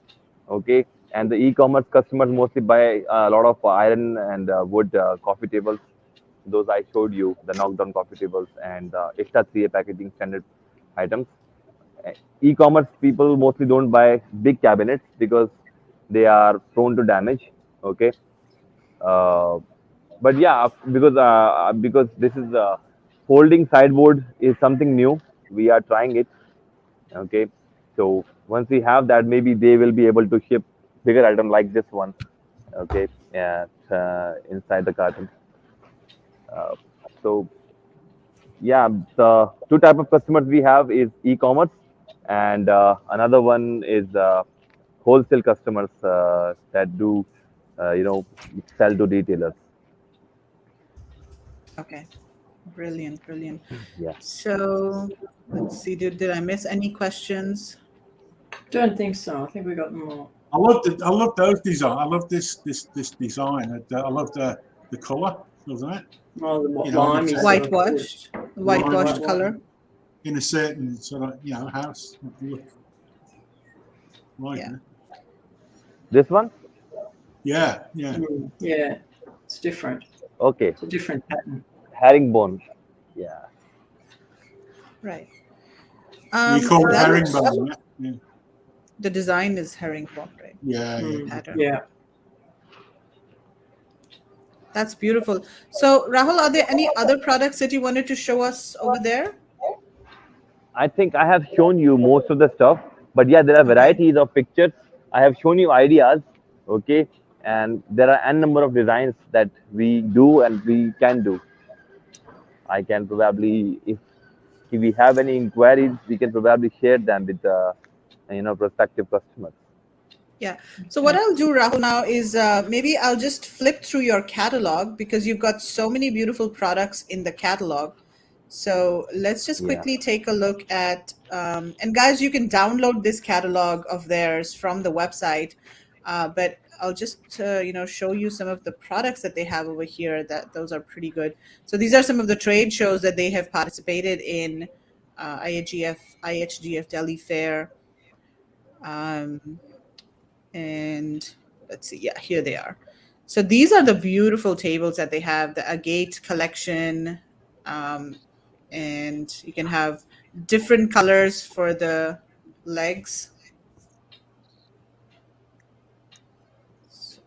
Okay, and the e-commerce customers mostly buy a lot of iron and wood coffee tables. Those I showed you, the knockdown coffee tables and extra 3A packaging standard items. E-commerce people mostly don't buy big cabinets because they are prone to damage. Okay, uh, but yeah, because this is folding sideboard is something new. We are trying it. Okay, so once we have that, maybe they will be able to ship bigger item like this one. Okay, yeah, inside the carton. Uh, so yeah, the two type of customers we have is e-commerce, and another one is wholesale customers that do, you know, sell to retailers. Okay. Brilliant, brilliant. Yeah. So let's see. Did I miss any questions? Don't think so. I think we got more. I love those design. I love this design. I love the color, doesn't it? Oh, the You know, lime it's is sort of Whitewashed, whitewashed color. in a certain sort of house. Look like Yeah. that. This one? Yeah, yeah. Yeah, it's different. Okay. It's a different pattern. Herringbone. Yeah. Right. You call it That looks, herringbone, yeah? the design is herringbone, right? Yeah, yeah. Pattern. Yeah. That's beautiful. So, Rahul, are there any other products that you wanted to show us over there? I think I have shown you most of the stuff, but yeah, there are Okay. varieties of pictures. I have shown you ideas, okay, and there are n number of designs that we do and we can do. I can probably, if we have any inquiries, we can probably share them with prospective customers. Yeah. So what I'll do, Rahul, now is maybe I'll just flip through your catalog because you've got so many beautiful products in the catalog. So let's just Yeah. quickly take a look at, and guys, you can download this catalog of theirs from the website. But I'll just, show you some of the products that they have over here. That those are pretty good. So these are some of the trade shows that they have participated in, IHGF Delhi Fair, um, and let's see, yeah, here they are. So these are the beautiful tables that they have, the agate collection. Um, and you can have different colors for the legs. So,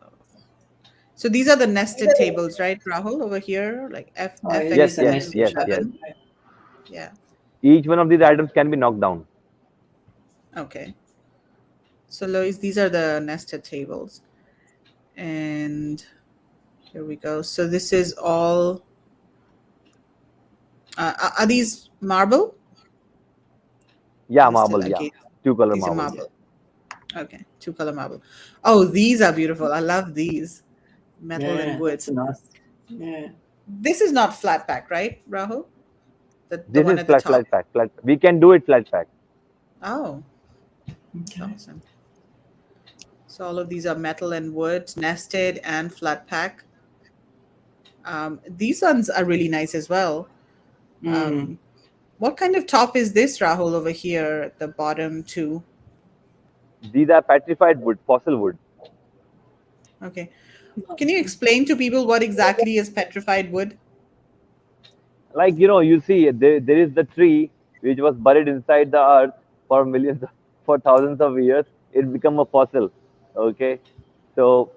so these are the nested tables, right, Rahul, over here, like Oh, yeah, Yes, these are yes, nested yes, yes. FX11. tables. Yeah. Each one of these items can be knocked down. Okay. So Lois, these are the nested tables. And here we go. So this is all, are these marble? Yeah, Or these still marble. Yeah, agate? two color These are marble. Yeah. marble. Okay, two color marble. Oh, these are beautiful. I love these. Metal and Yeah, wood. that's a nice. Yeah. This is not flat pack, right, Rahul? The This one is at the top. flat pack. Flat. We can do it flat pack. Oh, that's Okay. awesome. So all of these are metal and wood, nested and flat pack. These ones are really nice as well. Mm. Um, what kind of top is this, Rahul, over here at the bottom too? These are petrified wood, fossil wood. Okay. Can you explain to people what exactly is petrified wood? Like you see, there is the tree which was buried inside the earth for millions, for thousands of years. It become a fossil. Okay, so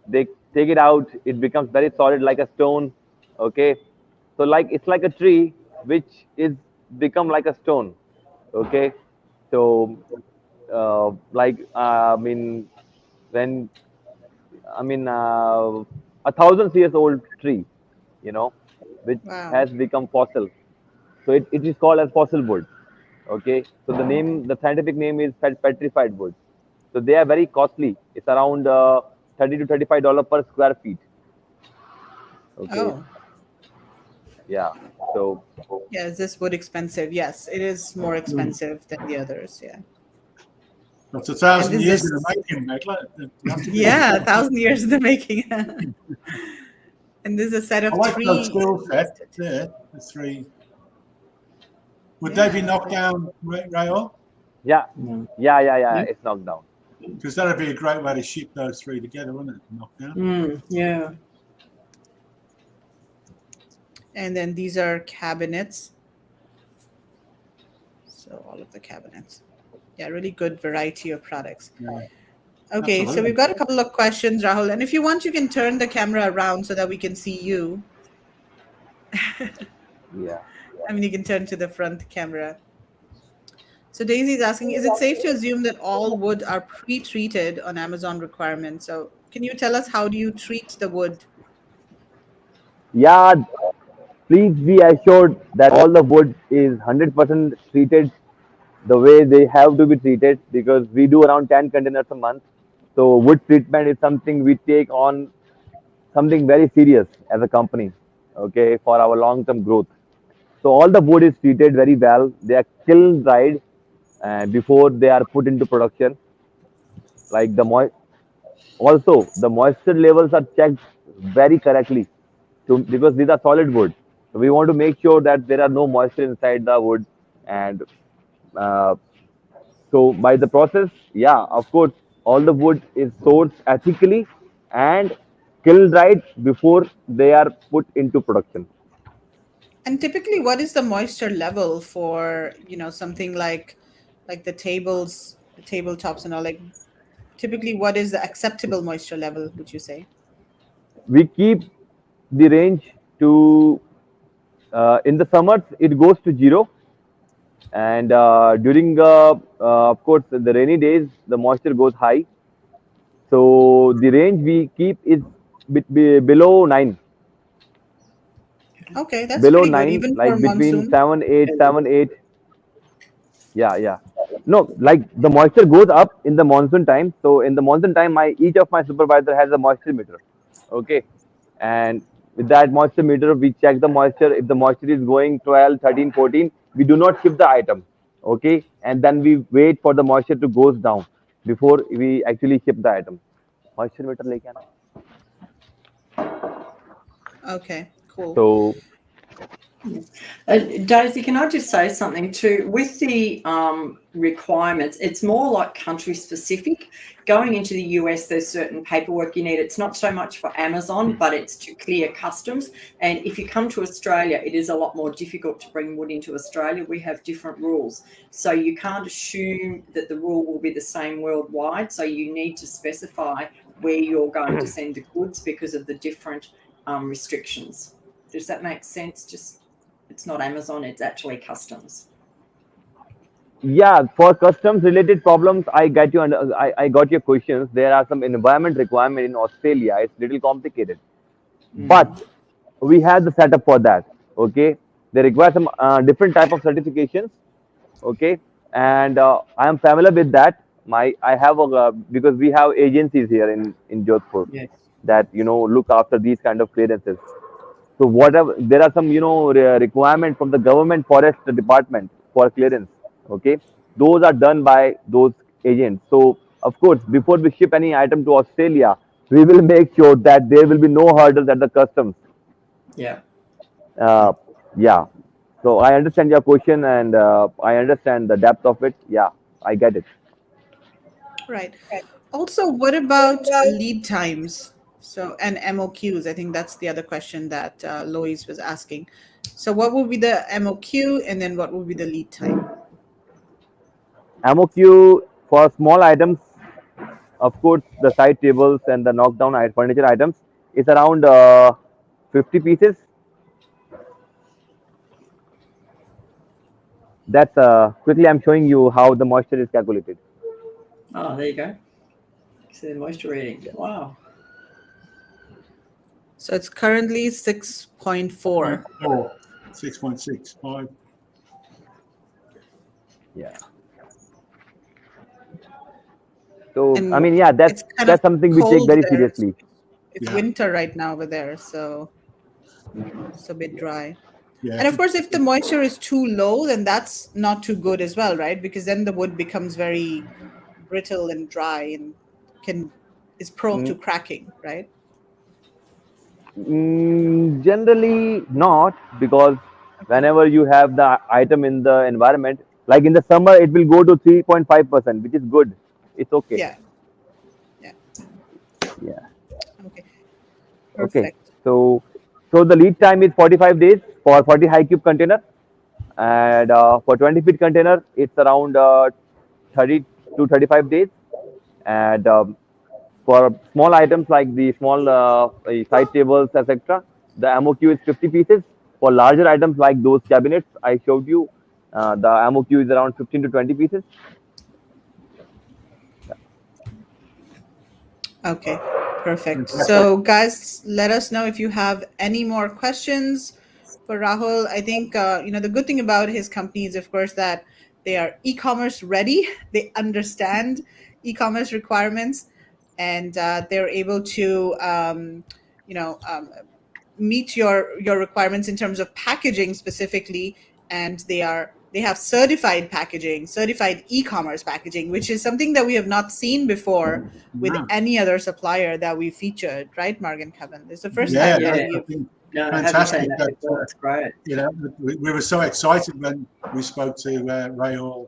they take it out. It becomes very solid like a stone. Okay, so like it's like a tree which is become like a stone. Okay, so I mean, when I mean, a thousand years old tree, you know, which Wow. has become fossil. So it is called as fossil wood. Okay. So Okay. the scientific name is petrified wood. So they are very costly. It's around 30 to $35 per square feet. Okay. Oh, Yeah. So yeah. Is this wood expensive? Yes, it is more Mm. expensive than the others. Yeah. That's a And thousand is years in the this, making, Megla. You have to be. yeah, 1,000 years in the making. And this is a set I of like those three skill set nested. there. The three. Would they Yeah. be knocked down, Rayon? yeah, Mm. yeah. Yep. It's knocked down. Because that'd be a great way to ship those three together, wouldn't it? Knocked down. Yeah. And then these are cabinets. So all of the cabinets. Yeah, really good variety of products. Yeah, Okay, so absolutely. we've got a couple of questions, Rahul. And if you want, you can turn the camera around so that we can see you. Yeah. I mean, you can turn to the front camera. So Daisy is asking, is it safe to assume that all wood are pre-treated on Amazon requirements? So can you tell us how do you treat the wood? Yeah. Please be assured that all the wood is 100% treated the way they have to be treated, because we do around 10 containers a month. So wood treatment is something we take on, something very serious as a company, okay, for our long-term growth. So all the wood is treated very well. They are kiln dried before they are put into production. Like also the moisture levels are checked very correctly because these are solid wood. So we want to make sure that there are no moisture inside the wood, and uh, so by the process, yeah, of course, all the wood is sourced ethically and kiln dried before they are put into production. And typically, what is the moisture level for, something like the tabletops and all, like typically what is the acceptable moisture level, would you say? We keep the range to in the summers it goes to zero, and during of course the rainy days the moisture goes high. So the range we keep is below 9, Okay, that's below pretty good, 9, even for like between monsoon. 7, 8, 7, 8. Yeah, yeah. No, like the moisture goes up in the monsoon time. So in the monsoon time, my each of my supervisor has a moisture meter. Okay, and with that moisture meter, we check the moisture. If the moisture is going 12, 13, 14, we do not ship the item. Okay. And then we wait for the moisture to goes down before we actually ship the item. Moisture meter लेके आना. Okay, cool. So Daisy, can I just say something too? With the requirements, it's more like country specific. Going into the US, there's certain paperwork you need. It's not so much for Amazon, but it's to clear customs. And if you come to Australia, it is a lot more difficult to bring wood into Australia. We have different rules. So you can't assume that the rule will be the same worldwide. So you need to specify where you're going to send the goods because of the different restrictions. Does that make sense? Just it's not Amazon, it's actually customs. yeah, for customs related problems, I get you. I got your questions. There are some environment requirement in Australia. It's little complicated, but we have the setup for that. Okay, they require some different type of certifications. Okay, and I am familiar with that. I have because we have agencies here in Jodhpur Yes. that look after these kind of clearances. So whatever there are some requirement from the government forest department for clearance. Okay, those are done by those agents. So of course, before we ship any item to Australia, we will make sure that there will be no hurdles at the customs. Yeah. Uh, yeah. So I understand your question and I understand the depth of it. Yeah, I get it. Right. Also, what about lead times? So, and MOQs, I think that's the other question that Lois was asking. So, what would be the MOQ, and then what would be the lead time? MOQ for small items, of course, the side tables and the knockdown furniture items is around 50 pieces. That's quickly I'm showing you how the moisture is calculated. Oh, there you go. See the moisture reading. Wow. So, it's currently 6.4. 6.65. Yeah. So And I mean, yeah, it's kind of that's something we take cold very there. seriously. It's Yeah. winter right now over there, so it's a bit dry. Yeah. And of course, if the moisture is too low, then that's not too good as well, right? Because then the wood becomes very brittle and dry and is prone to cracking, right? Generally not, because whenever you have the item in the environment, like in the summer, it will go to 3.5%, which is good. It's okay. Yeah. Yeah. Yeah. Okay. Okay. Perfect. So the lead time is 45 days for 40 high cube container, and for 20 feet container, it's around 30 to 35 days, and for small items like the small side tables, etc., the MOQ is 50 pieces. For larger items like those cabinets I showed you, the MOQ is around 15 to 20 pieces. Okay. Perfect. So, guys, let us know if you have any more questions for Rahul. I think the good thing about his company is, of course, that they are e-commerce ready. They understand e-commerce requirements, and they're able to, meet your requirements in terms of packaging specifically, and they have certified packaging, certified e-commerce packaging, which is something that we have not seen before with No. any other supplier that we featured, right, Mark and Kevin? It's the first Yeah, time that Yeah. we I have. think No, I haven't fantastic seen that that before. That's great. we were so excited when we spoke to Rahul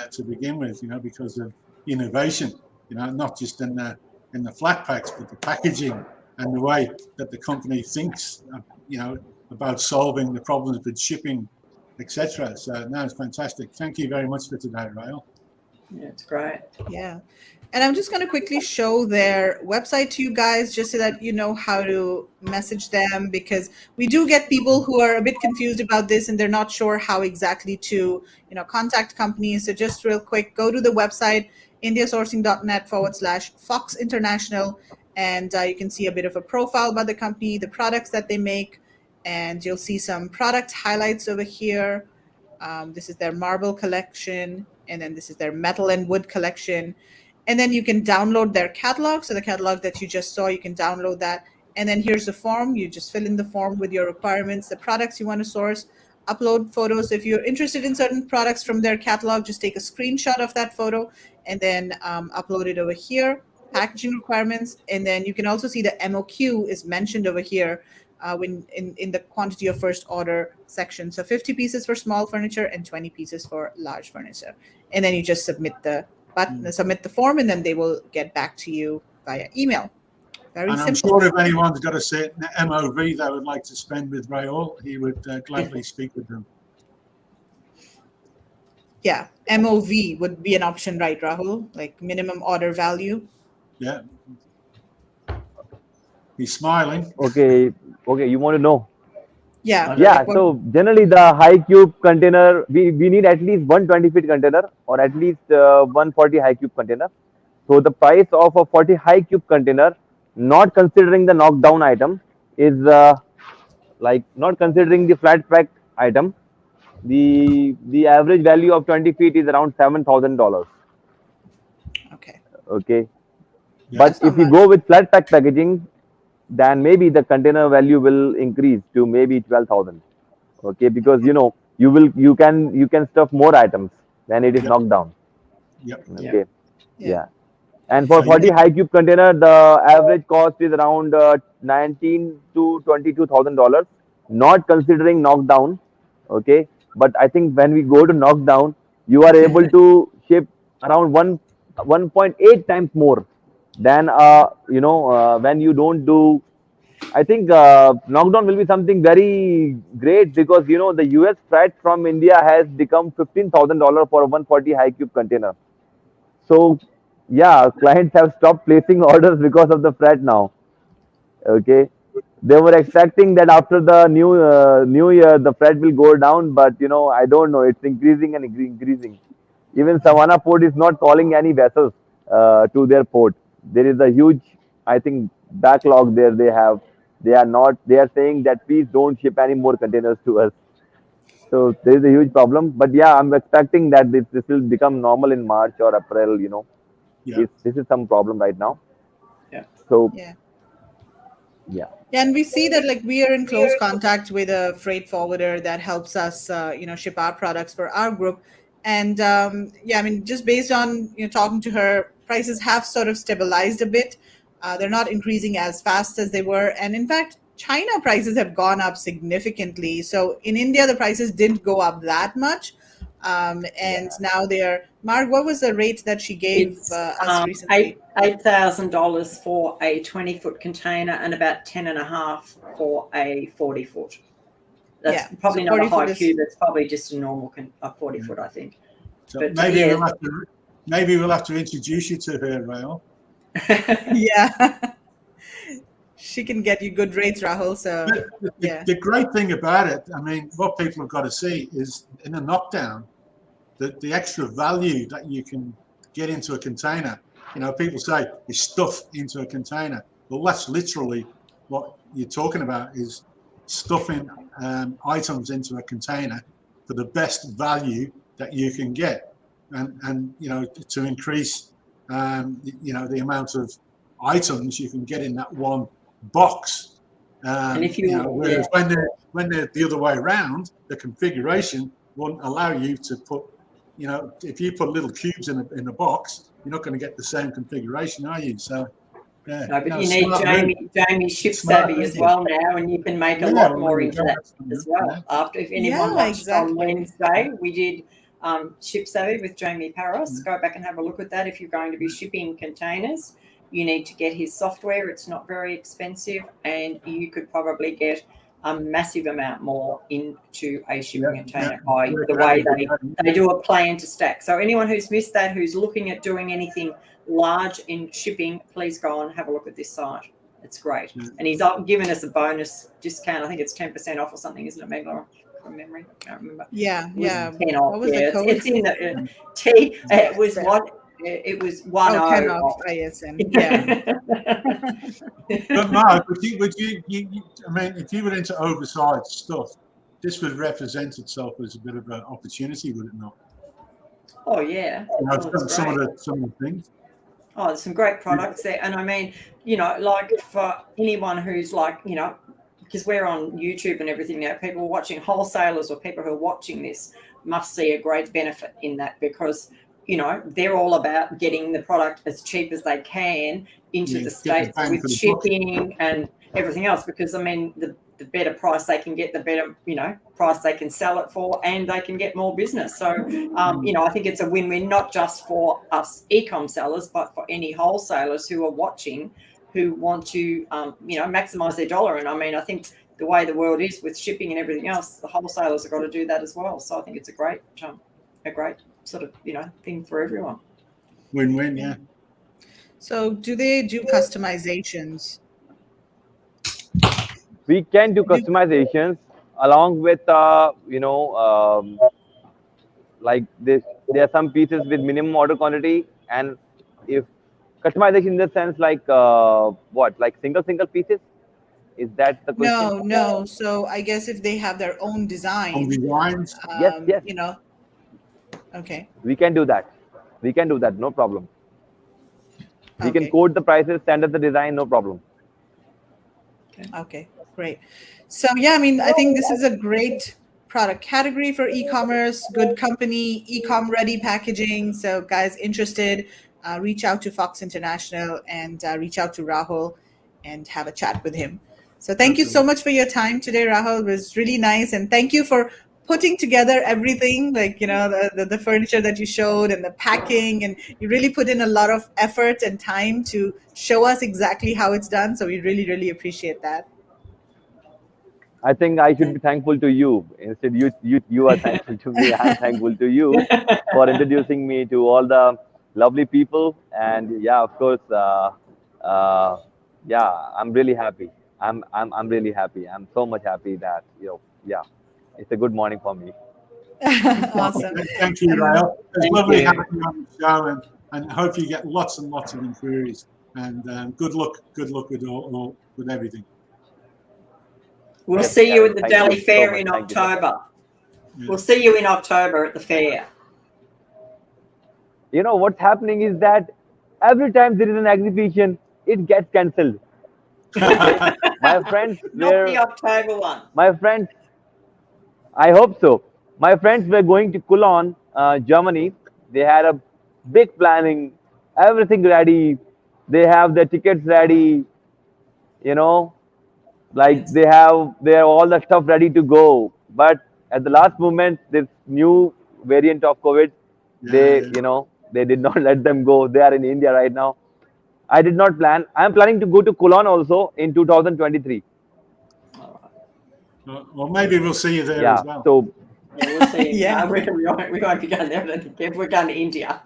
to begin with, because of innovation, not just in the flat packs, but the packaging and the way that the company thinks, about solving the problems with shipping, etc. So no, it's fantastic. Thank you very much for today, Rahul. Yeah, it's great. Yeah. And I'm just going to quickly show their website to you guys just so that you know how to message them, because we do get people who are a bit confused about this and they're not sure how exactly to, contact companies. So just real quick, go to the website, indiasourcing.net/Fox International, and you can see a bit of a profile about the company, the products that they make, and you'll see some product highlights over here. This is their marble collection, and then this is their metal and wood collection. And then you can download their catalog. So the catalog that you just saw, you can download that And then here's the form. You just fill in the form with your requirements, the products you want to source, upload photos. If you're interested in certain products from their catalog, just take a screenshot of that photo and then upload it over here. Packaging requirements, and then you can also see the MOQ is mentioned over here when in the quantity of first order section. So 50 pieces for small furniture and 20 pieces for large furniture. And then you just submit the button, submit the form, and then they will get back to you via email. Very and I'm simple. sure if anyone's got a certain MOV they would like to spend with Rahul, he would gladly speak with them. Yeah, MOV would be an option, right, Rahul? Like minimum order value. Yeah. He's smiling. Okay, you want to know? Yeah. Yeah, like what- so generally the high cube container, we need at least 120 feet container or at least 140 high cube container. So the price of a 40 high cube container, not considering the knockdown item, is like not considering the flat pack item, the average value of 20 feet is around $7,000. Okay. Okay, Yeah. but That's not if you much. go with flat pack packaging, then maybe the container value will increase to maybe 12,000. Okay, because you can stuff more items when it is Yep. knocked down. Yep. Okay, Yeah. yeah. And for So 40 high cube container, the average cost is around $19,000 to $22,000, not considering knockdown. Okay, but I think when we go to knockdown, you are able to ship around 1.8 times more than when you don't do. I think knockdown will be something very great because the US freight from India has become $15,000 for a 140 high cube container. So yeah, clients have stopped placing orders because of the freight now. Okay, they were expecting that after the new year the freight will go down, but I don't know. It's increasing and increasing. Even Savannah port is not calling any vessels to their port. There is a huge, I think, backlog there. They are not. They are saying that please don't ship any more containers to us. So there is a huge problem. But yeah, I'm expecting that this will become normal in March or April. yeah. This is some problem right now. Yeah. So Yeah. yeah. Yeah, and we see that like we are in close contact with a freight forwarder that helps us, ship our products for our group. And yeah, I mean, just based on talking to her, prices have sort of stabilized a bit. They're not increasing as fast as they were, and in fact, China prices have gone up significantly. So in India, the prices didn't go up that much, and now they're. Mark, what was the rate that she gave It's us recently? $8,000 for a 20-foot container and about 10.5 for a 40-foot. That's Yeah, probably so not a 40 foot high is- cube. It's probably just a normal 40-foot, I think. So But, maybe yeah. we'll have to introduce you to her, Rahul. Yeah. She can get you good rates, Rahul. So yeah. The great thing about it, I mean, what people have got to see is in a knockdown, the extra value that you can get into a container. People say is stuff into a container. Well, that's literally what you're talking about is stuffing items into a container for the best value that you can get, and to increase the amount of items you can get in that one box. And if Whereas when they're the other way around, the configuration won't allow you to put, if you put little cubes in a box, you're not going to get the same configuration, are you? So yeah. No, but you need Jamie ship savvy as well now, and you can make a lot more into that as well. Yeah. After, if anyone watched exactly. on Wednesday, we did ship savvy with Jamie Paris. Go back and have a look at that. If you're going to be shipping containers, you need to get his software. It's not very expensive, and you could probably get a massive amount more into a shipping container by the way they do a plan to stack. So anyone who's missed that, who's looking at doing anything large in shipping, please go and have a look at this site. It's great. And he's given us a bonus discount. I think it's 10% off or something, isn't it, Megla? From memory, I can't remember. Yeah. 10 off. What was the code? It's in the T. It was what? It was 10 off ISM. Yeah. But Mark, would you? I mean, if you were into oversized stuff, this would represent itself as a bit of an opportunity, would it not? Oh yeah. Some of the things. Oh, there's some great products there. And I mean, like for anyone who's like, because we're on YouTube and everything now, people watching, wholesalers or people who are watching this must see a great benefit in that, because, they're all about getting the product as cheap as they can into the States with shipping and everything else. Because, I mean, the better price they can get, the better, price they can sell it for, and they can get more business. So, I think it's a win-win, not just for us e-com sellers, but for any wholesalers who are watching, who want to, maximize their dollar. And I mean, I think the way the world is with shipping and everything else, the wholesalers have got to do that as well. So I think it's a great sort of, thing for everyone. Win-win, yeah. So do they do customizations? We can do customizations along with like this. There are some pieces with minimum order quantity, and if customization in the sense like what, like single pieces, is that the question? No. So I guess if they have their own On design, designs, Yes, yes, okay, we can do that. We can do that, no problem. We can okay, code the prices, send us the design, no problem. okay, great. So yeah, I mean, I think this is a great product category for e-commerce, good company, Ecom-Ready packaging. So guys interested, reach out to Fox International and reach out to Rahul and have a chat with him. So thank you so much for your time today, Rahul. It was really nice. And thank you for putting together everything, like, the furniture that you showed and the packing. And you really put in a lot of effort and time to show us exactly how it's done. So we really, really appreciate that. I think I should be thankful to you. Instead, you are thankful to me. I'm thankful to you for introducing me to all the lovely people. And yeah, of course, uh, yeah, I'm really happy. I'm really happy. I'm so much happy that yeah, it's a good morning for me. Awesome. thank you, And Rael. It's Thank lovely you. having you on the show, and I hope you get lots and lots of inquiries. And good luck with everything. We'll Yes, see you Darren, at the thank you Delhi so Fair much. in Thank you so much. October. Yeah. We'll see you in October at the fair. You know what's happening is that every time there is an exhibition, it gets cancelled. My friends Not the were October one. my friends. I hope so. My friends were going to Cologne, Germany. They had a big planning, everything ready. They have their tickets ready. You know, like Yes. they have their all the stuff ready to go. But at the last moment, this new variant of COVID, they Yeah. they did not let them go. They are in India right now. I did not plan. I am planning to go to Cologne also in 2023. All right. Well, maybe we'll see you there Yeah. as well. So Yeah, we'll see. Yeah. No, we won't be going there. We're going to India.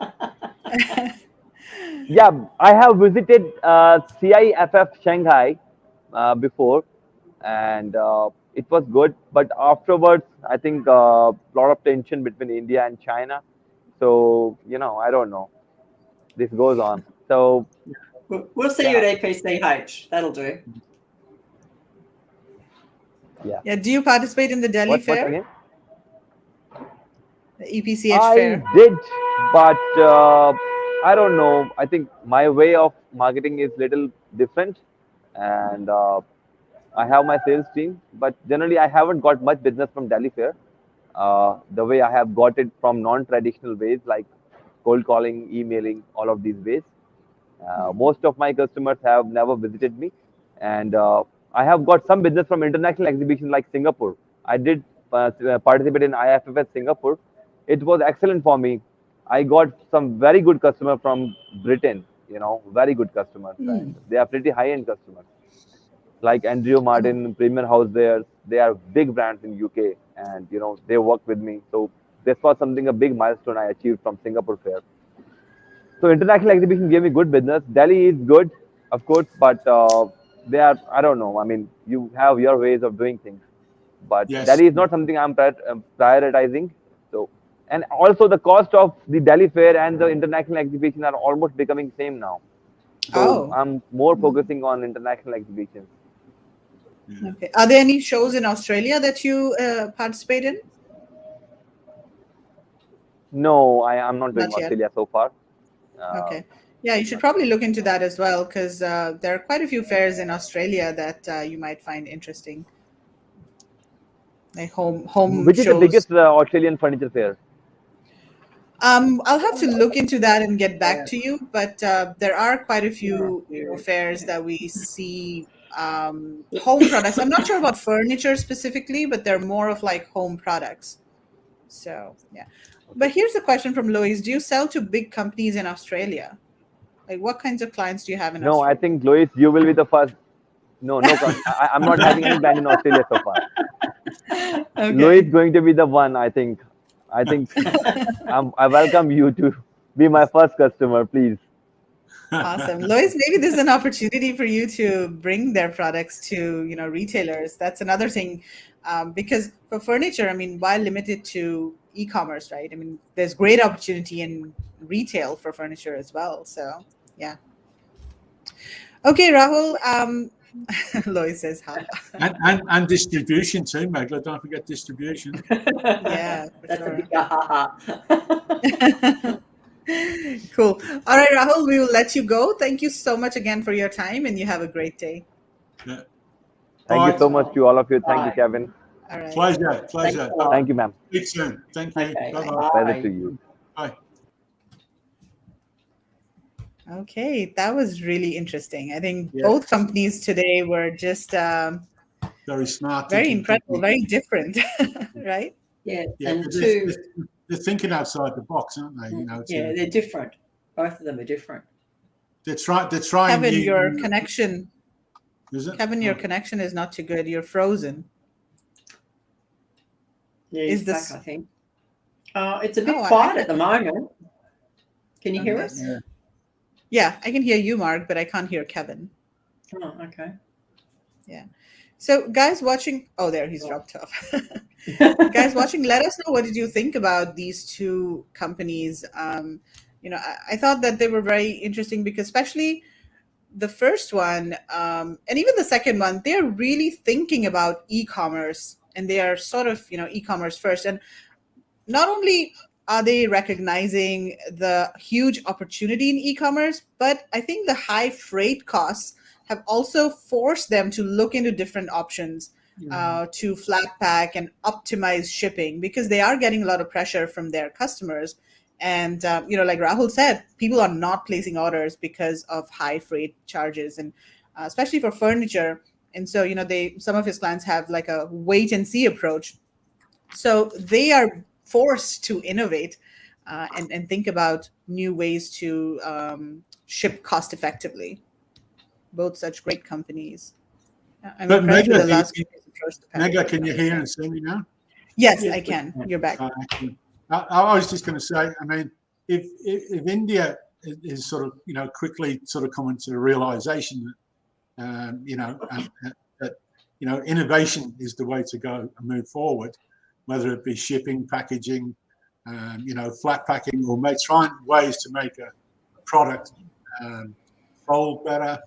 yeah, I have visited CIFF Shanghai before, and it was good. But afterwards, I think a lot of tension between India and China. So I don't know. This goes on. So We'll see you yeah, at EPCH. That'll do. yeah. yeah, do you participate in the Delhi What Fair, again? the EPCH I Fair? did, but I don't know. I think my way of marketing is little different, and I have my sales team, but generally I haven't got much business from Delhi Fair. The way I have got it from non-traditional ways like cold calling, emailing, all of these ways. Most of my customers have never visited me, and I have got some business from international exhibitions like Singapore. I did participate in IFFS Singapore. It was excellent for me. I got some very good customers from Britain. Very good customers, and they are pretty high-end customers like Andrew Martin, Premier House there. They are big brands in UK, and they work with me. So this was something a big milestone I achieved from Singapore Fair. So international exhibition gave me good business. Delhi is good, of course, but they are, I don't know. I mean, you have your ways of doing things, but Yes. Delhi is not something I'm prioritizing. So, and also the cost of the Delhi Fair and the international exhibition are almost becoming same now. So Oh, I'm more focusing on international exhibitions. Yeah. okay. Are there any shows in Australia that you participate in? No, I'm not doing Not yet. Australia so far. Uh, Okay. Yeah, you should probably look into that as well, because there are quite a few fairs in Australia that you might find interesting, like home Which is the shows. biggest Australian furniture fair? I'll have to look into that and get back Yeah. to you, but there are quite a Yeah. few, Yeah. fairs that we see home products. I'm not sure about furniture specifically, but they're more of like home products. So yeah. But here's a question from Lois: do you sell to big companies in Australia? Like, what kinds of clients do you have in No, I Australia? think Lois, you will be the first. No, no, I'm not having any brand in Australia so far. Lois Okay. going to be the one. I think I welcome you to be my first customer, please. Awesome. Lois, maybe this is an opportunity for you to bring their products to, retailers. That's another thing. Because for furniture, I mean, while limited to e-commerce, right? I mean, there's great opportunity in retail for furniture as well. So, yeah. Okay, Rahul. Lois says, "Ha." And distribution too, Megla. Don't forget distribution. Yeah, for That's a sure. big aha. Cool. All right, Rahul, we will let you go. Thank you so much again for your time, and you have a great day. Yeah. Thank you Bye. so much to all of you. Thank you, Bye. Kevin. All right. Pleasure. Thanks Pleasure. a lot. Thank you, ma'am. Speak soon. Thank you. Okay. Bye-bye. Pleasure to Bye. you. Bye. Okay, that was really interesting. I think Yeah. both companies today were just Very smart. very Thinking incredible, company. very different, right? Yeah. Yeah, And 'cause two, they're thinking outside the box, aren't they? yeah, they're different. Both of them are different. They're trying Kevin, new. your connection, Is it? Kevin, your Oh. connection is not too good. You're frozen. Yeah, Is he's this? back, I think. It's a bit Oh, quiet at the moment. Can you hear Okay. us? Yeah. Yeah, I can hear you, Mark, but I can't hear Kevin. Oh, okay. Yeah. So, guys watching, oh, there he's dropped off. Guys watching, let us know, what did you think about these two companies. I thought that they were very interesting, because especially the first one, and even the second one, they're really thinking about e-commerce, and they are sort of, e-commerce first. And not only are they recognizing the huge opportunity in e-commerce, but I think the high freight costs have also forced them to look into different options, to flat pack and optimize shipping, because they are getting a lot of pressure from their customers. And like Rahul said, people are not placing orders because of high freight charges, and especially for furniture. And so, some of his clients have like a wait and see approach, so they are forced to innovate, and think about new ways to ship cost effectively. Both such great companies. I'm But impressed with Megla, the last company's approach to Megla, packaging, can I you would hear say. and see me now? Yes, Yes, I can. You're back. Excellent. I was just going to say, I mean, if India is sort of, quickly sort of coming to the realization that, that, innovation is the way to go and move forward, whether it be shipping, packaging, flat packing, or trying ways to make a product fold better.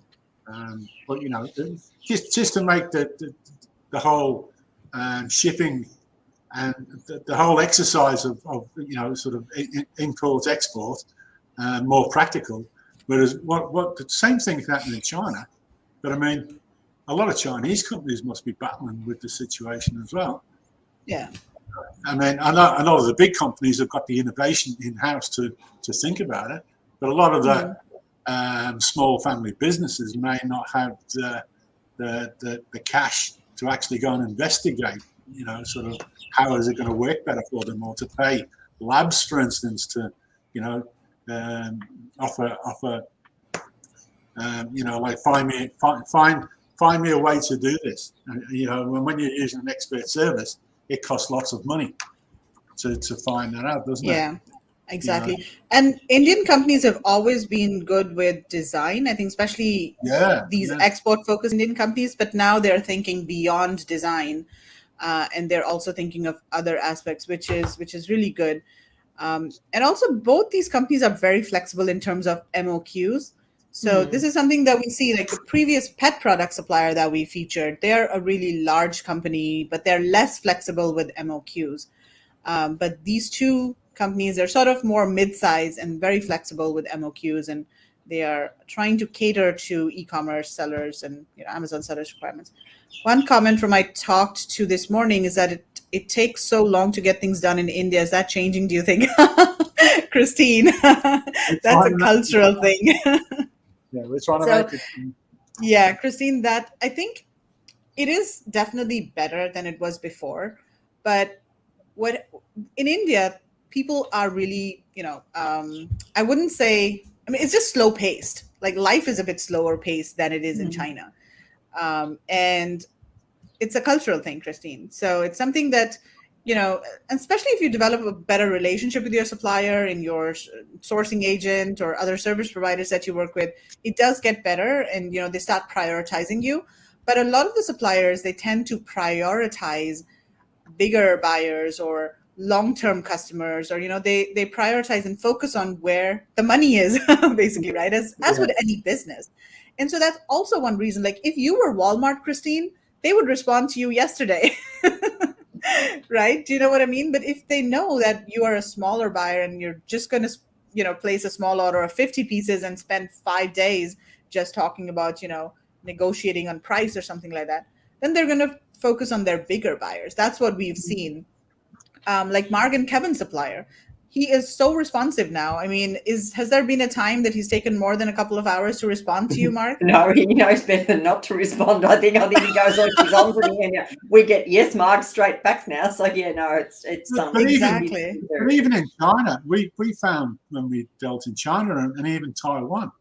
But, just to make the whole shipping and the whole exercise of sort of import export more practical. Whereas what the same thing can happen in China, but I mean, a lot of Chinese companies must be battling with the situation as well. Yeah. I mean, I know the big companies have got the innovation in house to think about it, but a lot of the small family businesses may not have the cash to actually go and investigate, sort of how is it going to work better for them, or to pay labs, for instance, to, offer, like find me a way to do this. When you're using an expert service, it costs lots of money to find that out, doesn't it? Yeah, exactly. And Indian companies have always been good with design. I think especially these export-focused Indian companies, but now they're thinking beyond design, and they're also thinking of other aspects, which is really good. And also, both these companies are very flexible in terms of MOQs. So this is something that we see, like the previous pet product supplier that we featured. They're a really large company, but they're less flexible with MOQs. But these two companies are sort of more mid-size and very flexible with MOQs, and they are trying to cater to e-commerce sellers and Amazon sellers' requirements. One comment from I talked to this morning is that it takes so long to get things done in India. Is that changing, do you think? Christine, that's a cultural thing. Yeah, we're trying to So, make it. yeah, Christine, that I think it is definitely better than it was before. But what in India, people are really, I wouldn't say, I mean, it's just slow paced. Like life is a bit slower paced than it is in China. And it's a cultural thing, Christine. So it's something that, and especially if you develop a better relationship with your supplier and your sourcing agent or other service providers that you work with, it does get better and, they start prioritizing you. But a lot of the suppliers, they tend to prioritize bigger buyers or long-term customers, or, they prioritize and focus on where the money is, basically, right? As with any business. And so that's also one reason, like if you were Walmart, Christine, they would respond to you yesterday. Right? Do you know what I mean? But if they know that you are a smaller buyer and you're just going to, place a small order of 50 pieces and spend 5 days just talking about, negotiating on price or something like that, then they're going to focus on their bigger buyers. That's what we've seen. Like Mark and Kevin's supplier, he is so responsive now. I mean, has there been a time that he's taken more than a couple of hours to respond to you, Mark? No, he knows better than not to respond. I think he goes on, he's on to me, and we get yes, Mark, straight back now. So yeah, no, it's But exactly. even in China, we found when we dealt in China and even Taiwan,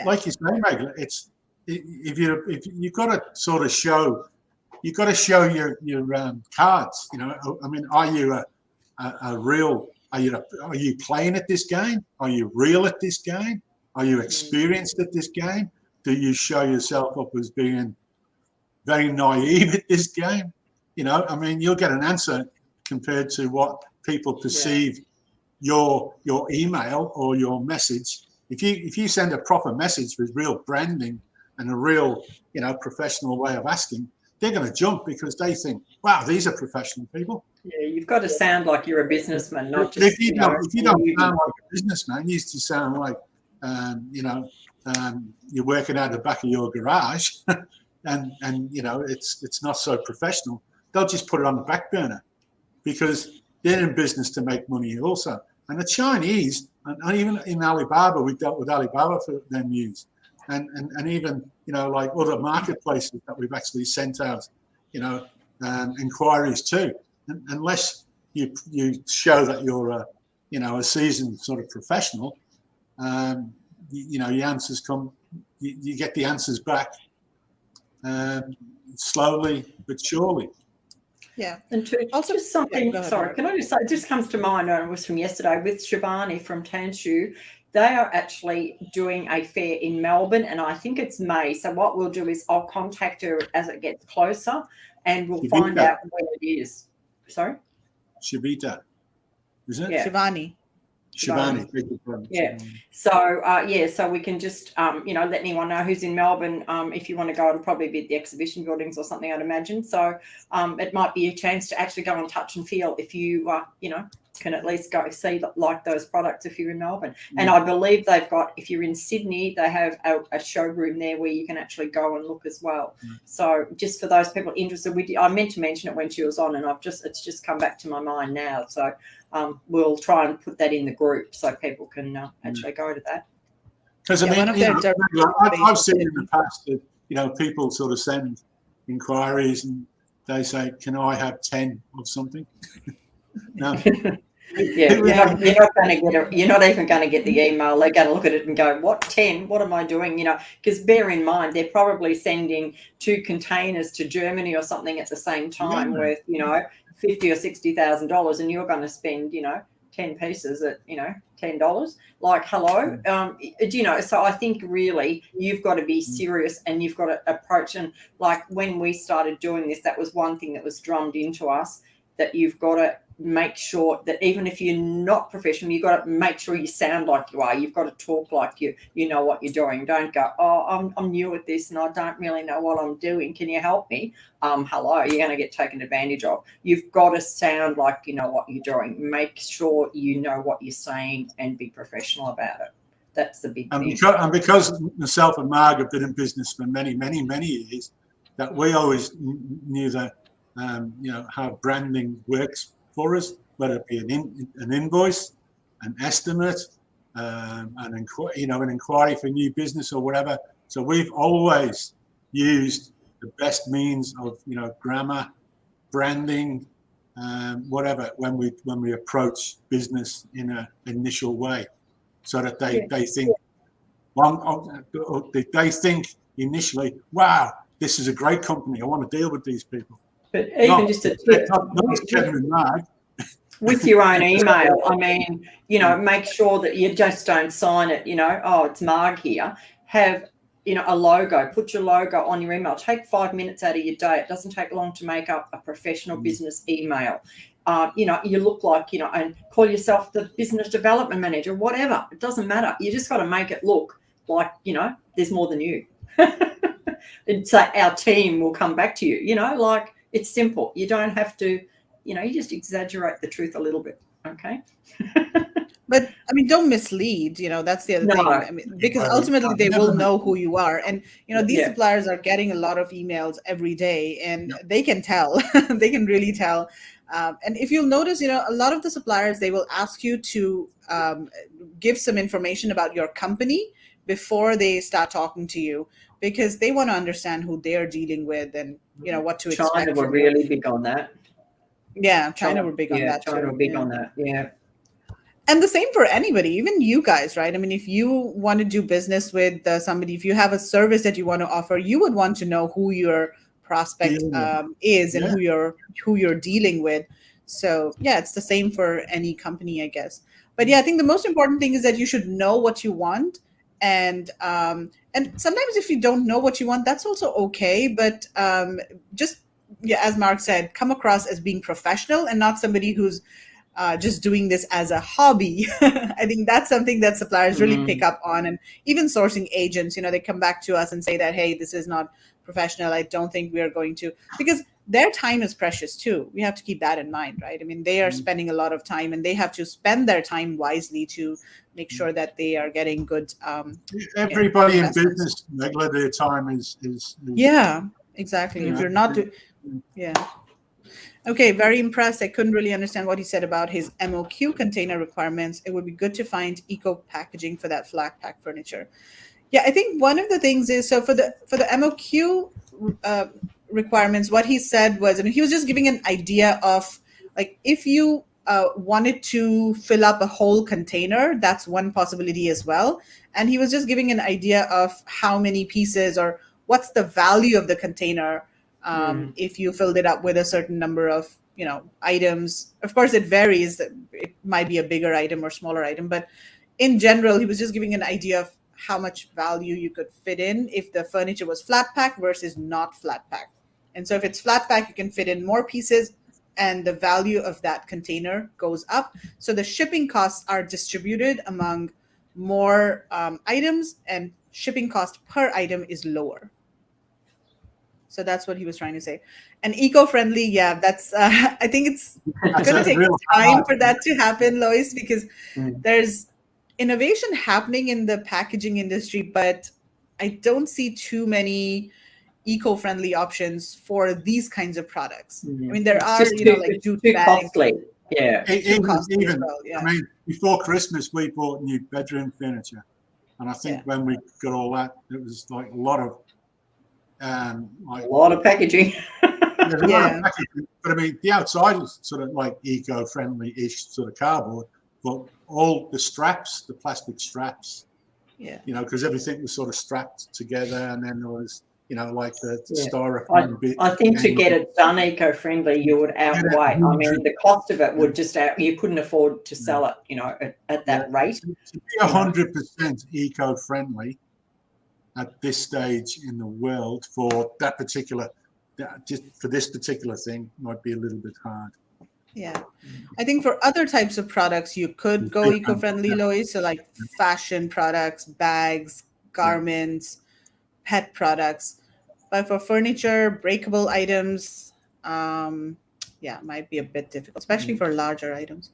like you say, Meg, it's if you've got to sort of show. You've got to show your cards. I mean, are you a real? Are you playing at this game? Are you real at this game? Are you experienced at this game? Do you show yourself up as being very naive at this game? I mean, you'll get an answer compared to what people perceive your email or your message. If you send a proper message with real branding and a real professional way of asking, they're going to jump because they think, wow, these are professional people. Yeah, you've got to sound like you're a businessman, not just. If you don't sound like a businessman, you used to sound like, you're working out the back of your garage, and it's not so professional. They'll just put it on the back burner because they're in business to make money also. And the Chinese, and even in Alibaba, we dealt with Alibaba for their news. And even, like other marketplaces that we've actually sent out, inquiries to. Unless you show that you're a seasoned sort of professional, your answers come, you get the answers back slowly but surely. Yeah. And also just something, sorry, can I just say, it just comes to mind, and it was from yesterday with Shivani from Tanshu. They are actually doing a fair in Melbourne, and I think it's May. So what we'll do is I'll contact her as it gets closer, and we'll find out when it is. Sorry? Shivita, is it? Yeah. Shivani. Yeah. So so we can just let anyone know who's in Melbourne. If you want to go and probably be at the exhibition buildings or something, I'd imagine. So it might be a chance to actually go and touch and feel if you can at least go see like those products if you're in Melbourne. And I believe they've got, if you're in Sydney, they have a showroom there where you can actually go and look as well. So just for those people interested, I meant to mention it when she was on, and it's just come back to my mind now. So we'll try and put that in the group so people can actually go to that. Because I've seen in the past that people sort of send inquiries and they say, "Can I have 10 of something?" No. You're not even going to get the email. They're going to look at it and go, "What 10? What am I doing?" Because bear in mind, they're probably sending 2 containers to Germany or something at the same time worth $50,000 or $60,000, and you're going to spend 10 pieces at $10. Like, hello, So I think really you've got to be serious and you've got to approach. And like when we started doing this, that was one thing that was drummed into us, that you've got to make sure that even if you're not professional, you've got to make sure you sound like you are. You've got to talk like you know what you're doing. Don't go, "Oh, I'm new at this and I don't really know what I'm doing. Can you help me?" Hello, you're going to get taken advantage of. You've got to sound like you know what you're doing. Make sure you know what you're saying and be professional about it. That's the big And thing. because myself and Marg have been in business for many, many, many years, that we always knew that, how branding works for us, whether it be an invoice, an estimate, an inquiry for new business or whatever. So we've always used the best means of, grammar, branding, whatever, when we approach business in an initial way, so that they think they think initially, wow, this is a great company. I want to deal with these people. But even just a tip, not Kevin and Marg. with your own email, I mean, make sure that you just don't sign it, oh, it's Marg here. Have, a logo, put your logo on your email. Take 5 minutes out of your day. It doesn't take long to make up a professional business email. You look like, and call yourself the business development manager, whatever. It doesn't matter. You just got to make it look like, there's more than you. And say our team will come back to you, like it's simple. You don't have to, you just exaggerate the truth a little bit. Okay. But I mean, don't mislead, that's the other thing. I mean, because ultimately they will know who you are. And, these suppliers are getting a lot of emails every day, and they can tell, they can really tell. And if you'll notice, a lot of the suppliers, they will ask you to give some information about your company before they start talking to you, because they want to understand who they're dealing with and, what to expect. China were really big on that. Yeah, China were big on that too. China were big on that, yeah. And the same for anybody, even you guys, right? I mean, if you want to do business with somebody, if you have a service that you want to offer, you would want to know who your prospect is and who you're dealing with. So yeah, it's the same for any company, I guess. But yeah, I think the most important thing is that you should know what you want. And sometimes if you don't know what you want, that's also okay. But just, as Mark said, come across as being professional and not somebody who's just doing this as a hobby. I think that's something that suppliers really pick up on. And even sourcing agents, they come back to us and say that, hey, this is not professional. I don't think we are going to, because their time is precious too. We have to keep that in mind, right? I mean, they are spending a lot of time, and they have to spend their time wisely to make sure that they are getting good. Everybody in business, their time is yeah, exactly. If you're not Okay, very impressed. I couldn't really understand what he said about his MOQ container requirements. It would be good to find eco packaging for that flat pack furniture. Yeah, I think one of the things is, so for the MOQ requirements, what he said was, I mean, he was just giving an idea of, like, if you wanted to fill up a whole container, that's one possibility as well. And he was just giving an idea of how many pieces or what's the value of the container if you filled it up with a certain number of items. Of course, it varies. It might be a bigger item or smaller item, but in general, he was just giving an idea of how much value you could fit in if the furniture was flat pack versus not flat pack. And so if it's flat pack, you can fit in more pieces, and the value of that container goes up. So the shipping costs are distributed among more items, and shipping cost per item is lower. So that's what he was trying to say. And eco-friendly, yeah, that's I think it's going to take time for that to happen, Lois, because there's innovation happening in the packaging industry, but I don't see too many eco-friendly options for these kinds of products. I mean, there are, like jute bags. Costly. Yeah. Even, I mean, before Christmas, we bought new bedroom furniture. And I think when we got all that, it was like a lot of packaging. There's a lot of packaging, but I mean, the outside is sort of like eco-friendly-ish sort of cardboard, but all the straps, the plastic straps, because everything was sort of strapped together, and then there was, like the styrofoam bit. I think to get it done eco-friendly, you would outweigh. I mean, the cost of it would just you couldn't afford to sell it, at that rate. To be 100% eco-friendly at this stage in the world for that particular, just for this particular thing, might be a little bit hard. Yeah, I think for other types of products, you could go eco-friendly, Lois. So like fashion products, bags, garments, pet products. But for furniture, breakable items, might be a bit difficult, especially for larger items.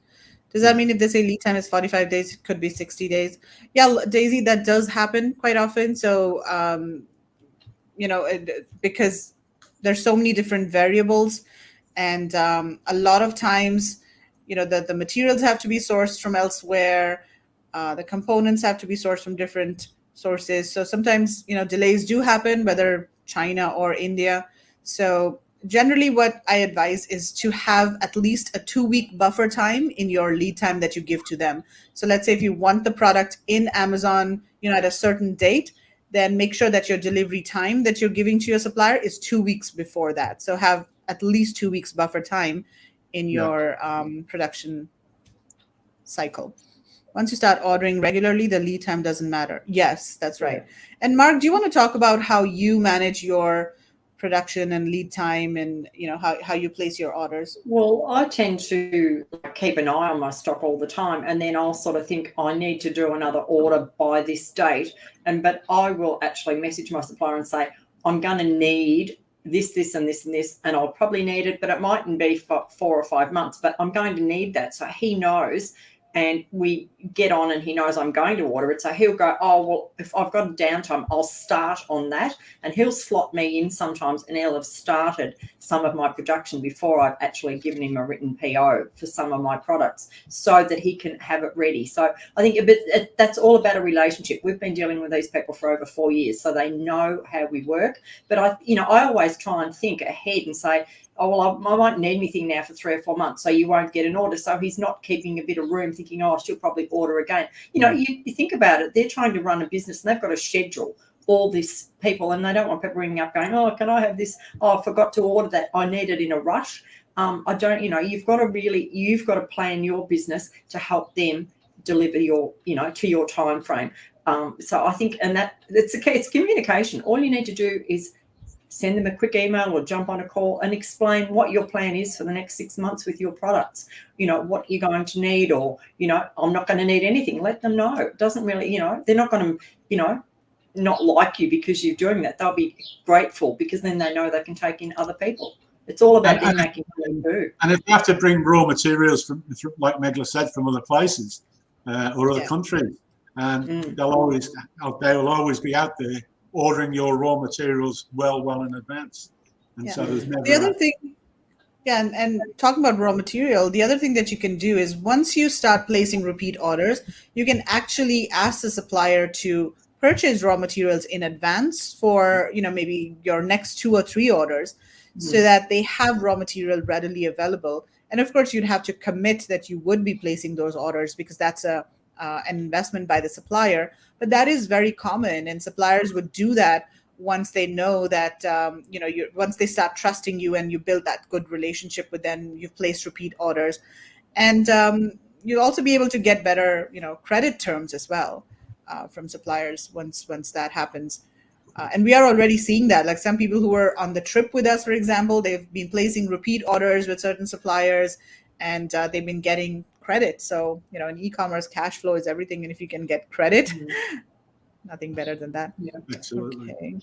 Does that mean if they say lead time is 45 days, it could be 60 days? Yeah, Daisy, that does happen quite often. So, because there's so many different variables, and a lot of times, the materials have to be sourced from elsewhere. The components have to be sourced from different sources. So sometimes, delays do happen, whether China or India. So generally what I advise is to have at least a 2-week buffer time in your lead time that you give to them. So let's say if you want the product in Amazon, at a certain date, then make sure that your delivery time that you're giving to your supplier is 2 weeks before that. So have at least 2 weeks buffer time in your production cycle. Once you start ordering regularly, the lead time doesn't matter. Yes, that's right. And Mark, do you want to talk about how you manage your production and lead time, and how you place your orders? Well, I tend to keep an eye on my stock all the time, and then I'll sort of think I need to do another order by this date. But I will actually message my supplier and say, I'm going to need this, this, and this, and this, and I'll probably need it, but it mightn't be for 4 or 5 months, but I'm going to need that. So he knows, and we get on, and he knows I'm going to order it. So he'll go, oh, well, if I've got a downtime, I'll start on that. And he'll slot me in sometimes, and he'll have started some of my production before I've actually given him a written PO for some of my products, so that he can have it ready. So I think that's all about a relationship. We've been dealing with these people for over 4 years, so they know how we work. But I always try and think ahead and say, oh, well, I won't need anything now for 3 or 4 months, so you won't get an order. So he's not keeping a bit of room thinking, oh, she'll probably order again. You think about it. They're trying to run a business, and they've got to schedule all these people, and they don't want people ringing up going, oh, can I have this? Oh, I forgot to order that. I need it in a rush. I don't, you've got to plan your business to help them deliver your, to your time frame. So I think, and that it's the key. It's communication. All you need to do is send them a quick email or jump on a call and explain what your plan is for the next 6 months with your products, what you're going to need, or, I'm not going to need anything. Let them know. It doesn't really, they're not going to, not like you because you're doing that. They'll be grateful because then they know they can take in other people. It's all about them making money too. And if you have to bring raw materials from, like Megla said, from other places or other countries, and they will always be out there ordering your raw materials well in advance. And so there's never the other thing, and talking about raw material, the other thing that you can do is once you start placing repeat orders, you can actually ask the supplier to purchase raw materials in advance for maybe your next 2 or 3 orders, so that they have raw material readily available. And of course, you'd have to commit that you would be placing those orders, because that's an investment by the supplier. But that is very common, and suppliers would do that once they know that once they start trusting you and you build that good relationship with them, you've placed repeat orders, and you'll also be able to get better credit terms as well from suppliers once that happens. And we are already seeing that. Like some people who were on the trip with us, for example, they've been placing repeat orders with certain suppliers, and they've been getting credit. So, in e-commerce, cash flow is everything. And if you can get credit, nothing better than that. Yeah, absolutely. Okay.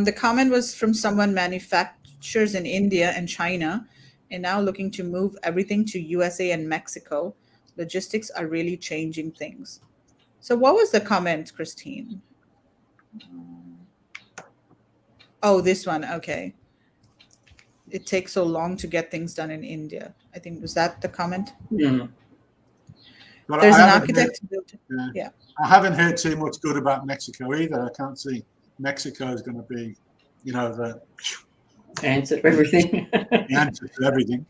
The comment was from someone manufactures in India and China, and now looking to move everything to USA and Mexico. Logistics are really changing things. So what was the comment, Christine? Oh, this one. Okay. It takes so long to get things done in India. I think, was that the comment? But There's an architect. I haven't heard too much good about Mexico either. I can't see Mexico is going to be, the answer to everything. the answer to everything.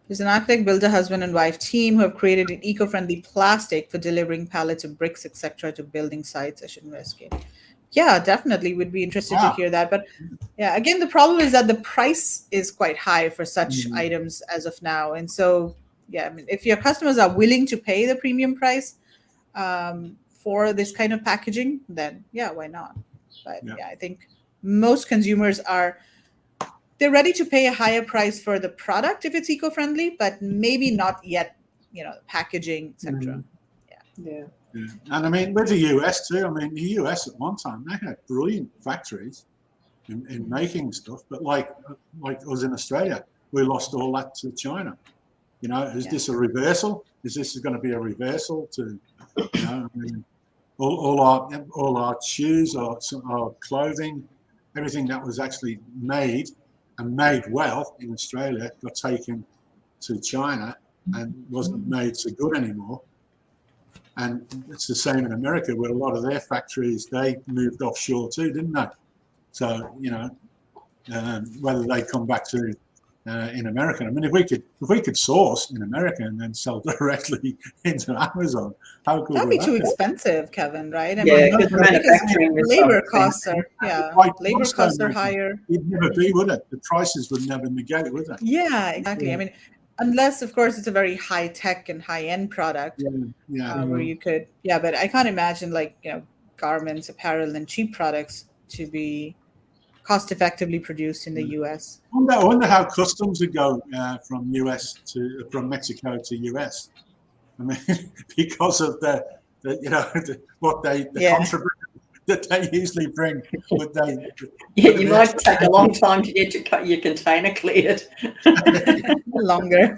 There's an architect, builder, husband and wife team who have created an eco-friendly plastic for delivering pallets of bricks, etc., to building sites. I should investigate. Yeah, definitely would be interested to hear that. But yeah, again, the problem is that the price is quite high for such items as of now. And so, yeah, I mean, if your customers are willing to pay the premium price for this kind of packaging, then yeah, why not? But yeah, I think most consumers they're ready to pay a higher price for the product if it's eco-friendly, but maybe not yet, packaging, etc. Yeah. And I mean, with the US too, I mean, the US at one time, they had brilliant factories in making stuff, but like us in Australia, we lost all that to China. You know, is this a reversal? Is this going to be a reversal to, you know, I mean, all our shoes, our clothing, everything that was actually made and made well in Australia got taken to China and wasn't made so good anymore. And it's the same in America, where a lot of their factories, they moved offshore too, didn't they? So, you know, whether they come back to in America. I mean, if we could source in America and then sell directly into Amazon, how good That'd would be that too be? expensive, Kevin, right? I Yeah, mean, because the manufacturing is so labor expensive. costs are labor Most costs are homemakers, higher. it'd never be, would it? The prices would never negate, would they? Yeah, exactly. I mean, unless of course it's a very high tech and high end product, where you could, but I can't imagine, like, you know, garments, apparel, and cheap products to be cost effectively produced in the US. I wonder how customs would go from Mexico to US. I mean, because of the you know, the contraband that they usually bring. Would they? Yeah, you might take a long time to get your container cleared. Longer.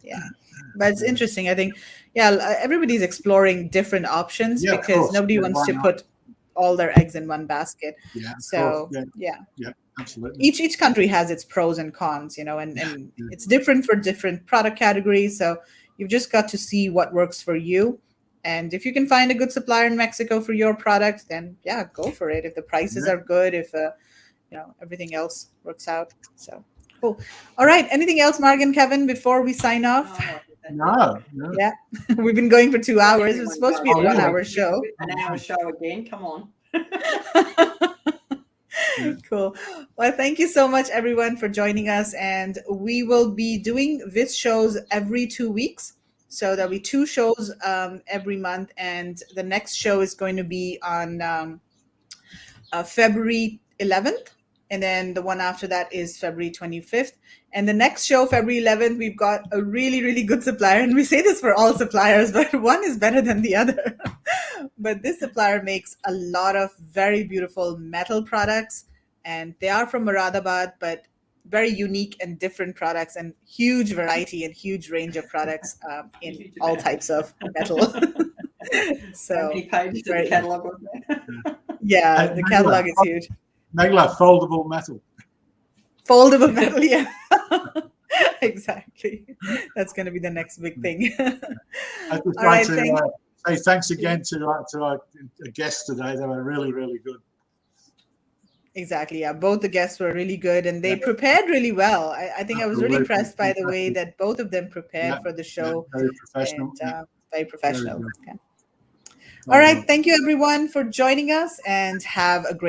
Yeah, but it's interesting. I think, everybody's exploring different options Yeah, of because course. nobody Yeah, wants why to not? put all their eggs in one basket. Yeah, of So course. Yeah, absolutely. each country has its pros and cons, you know, and it's different for different product categories. So you've just got to see what works for you. And if you can find a good supplier in Mexico for your product, then go for it. If the prices are good, if you know, everything else works out. So cool. All right. Anything else, Mark and Kevin, before we sign off? No. Yeah, we've been going for 2 hours. It's supposed to be a 1 hour show. An hour show again. Come on. Cool. Well, thank you so much, everyone, for joining us. And we will be doing this shows every 2 weeks. So there'll be 2 shows every month. And the next show is going to be on February 11th. And then the one after that is February 25th. And the next show, February 11th, we've got a really, really good supplier. And we say this for all suppliers, but one is better than the other. But this supplier makes a lot of very beautiful metal products. And they are from Moradabad, but very unique and different products, and huge variety and huge range of products in all types of metal. So how many pages of the catalogue was there? Yeah, the catalog is huge. Regular foldable metal. Foldable metal, yeah. Exactly. That's going to be the next big thing. I'd just All like right, to say thanks again to our guests today. They were really, really good. Exactly. Yeah, both the guests were really good, and they prepared really well. I think I was really impressed by the way that both of them prepared for the show. Very professional. And, very professional. Very Okay. All right. Thank you, everyone, for joining us, and have a great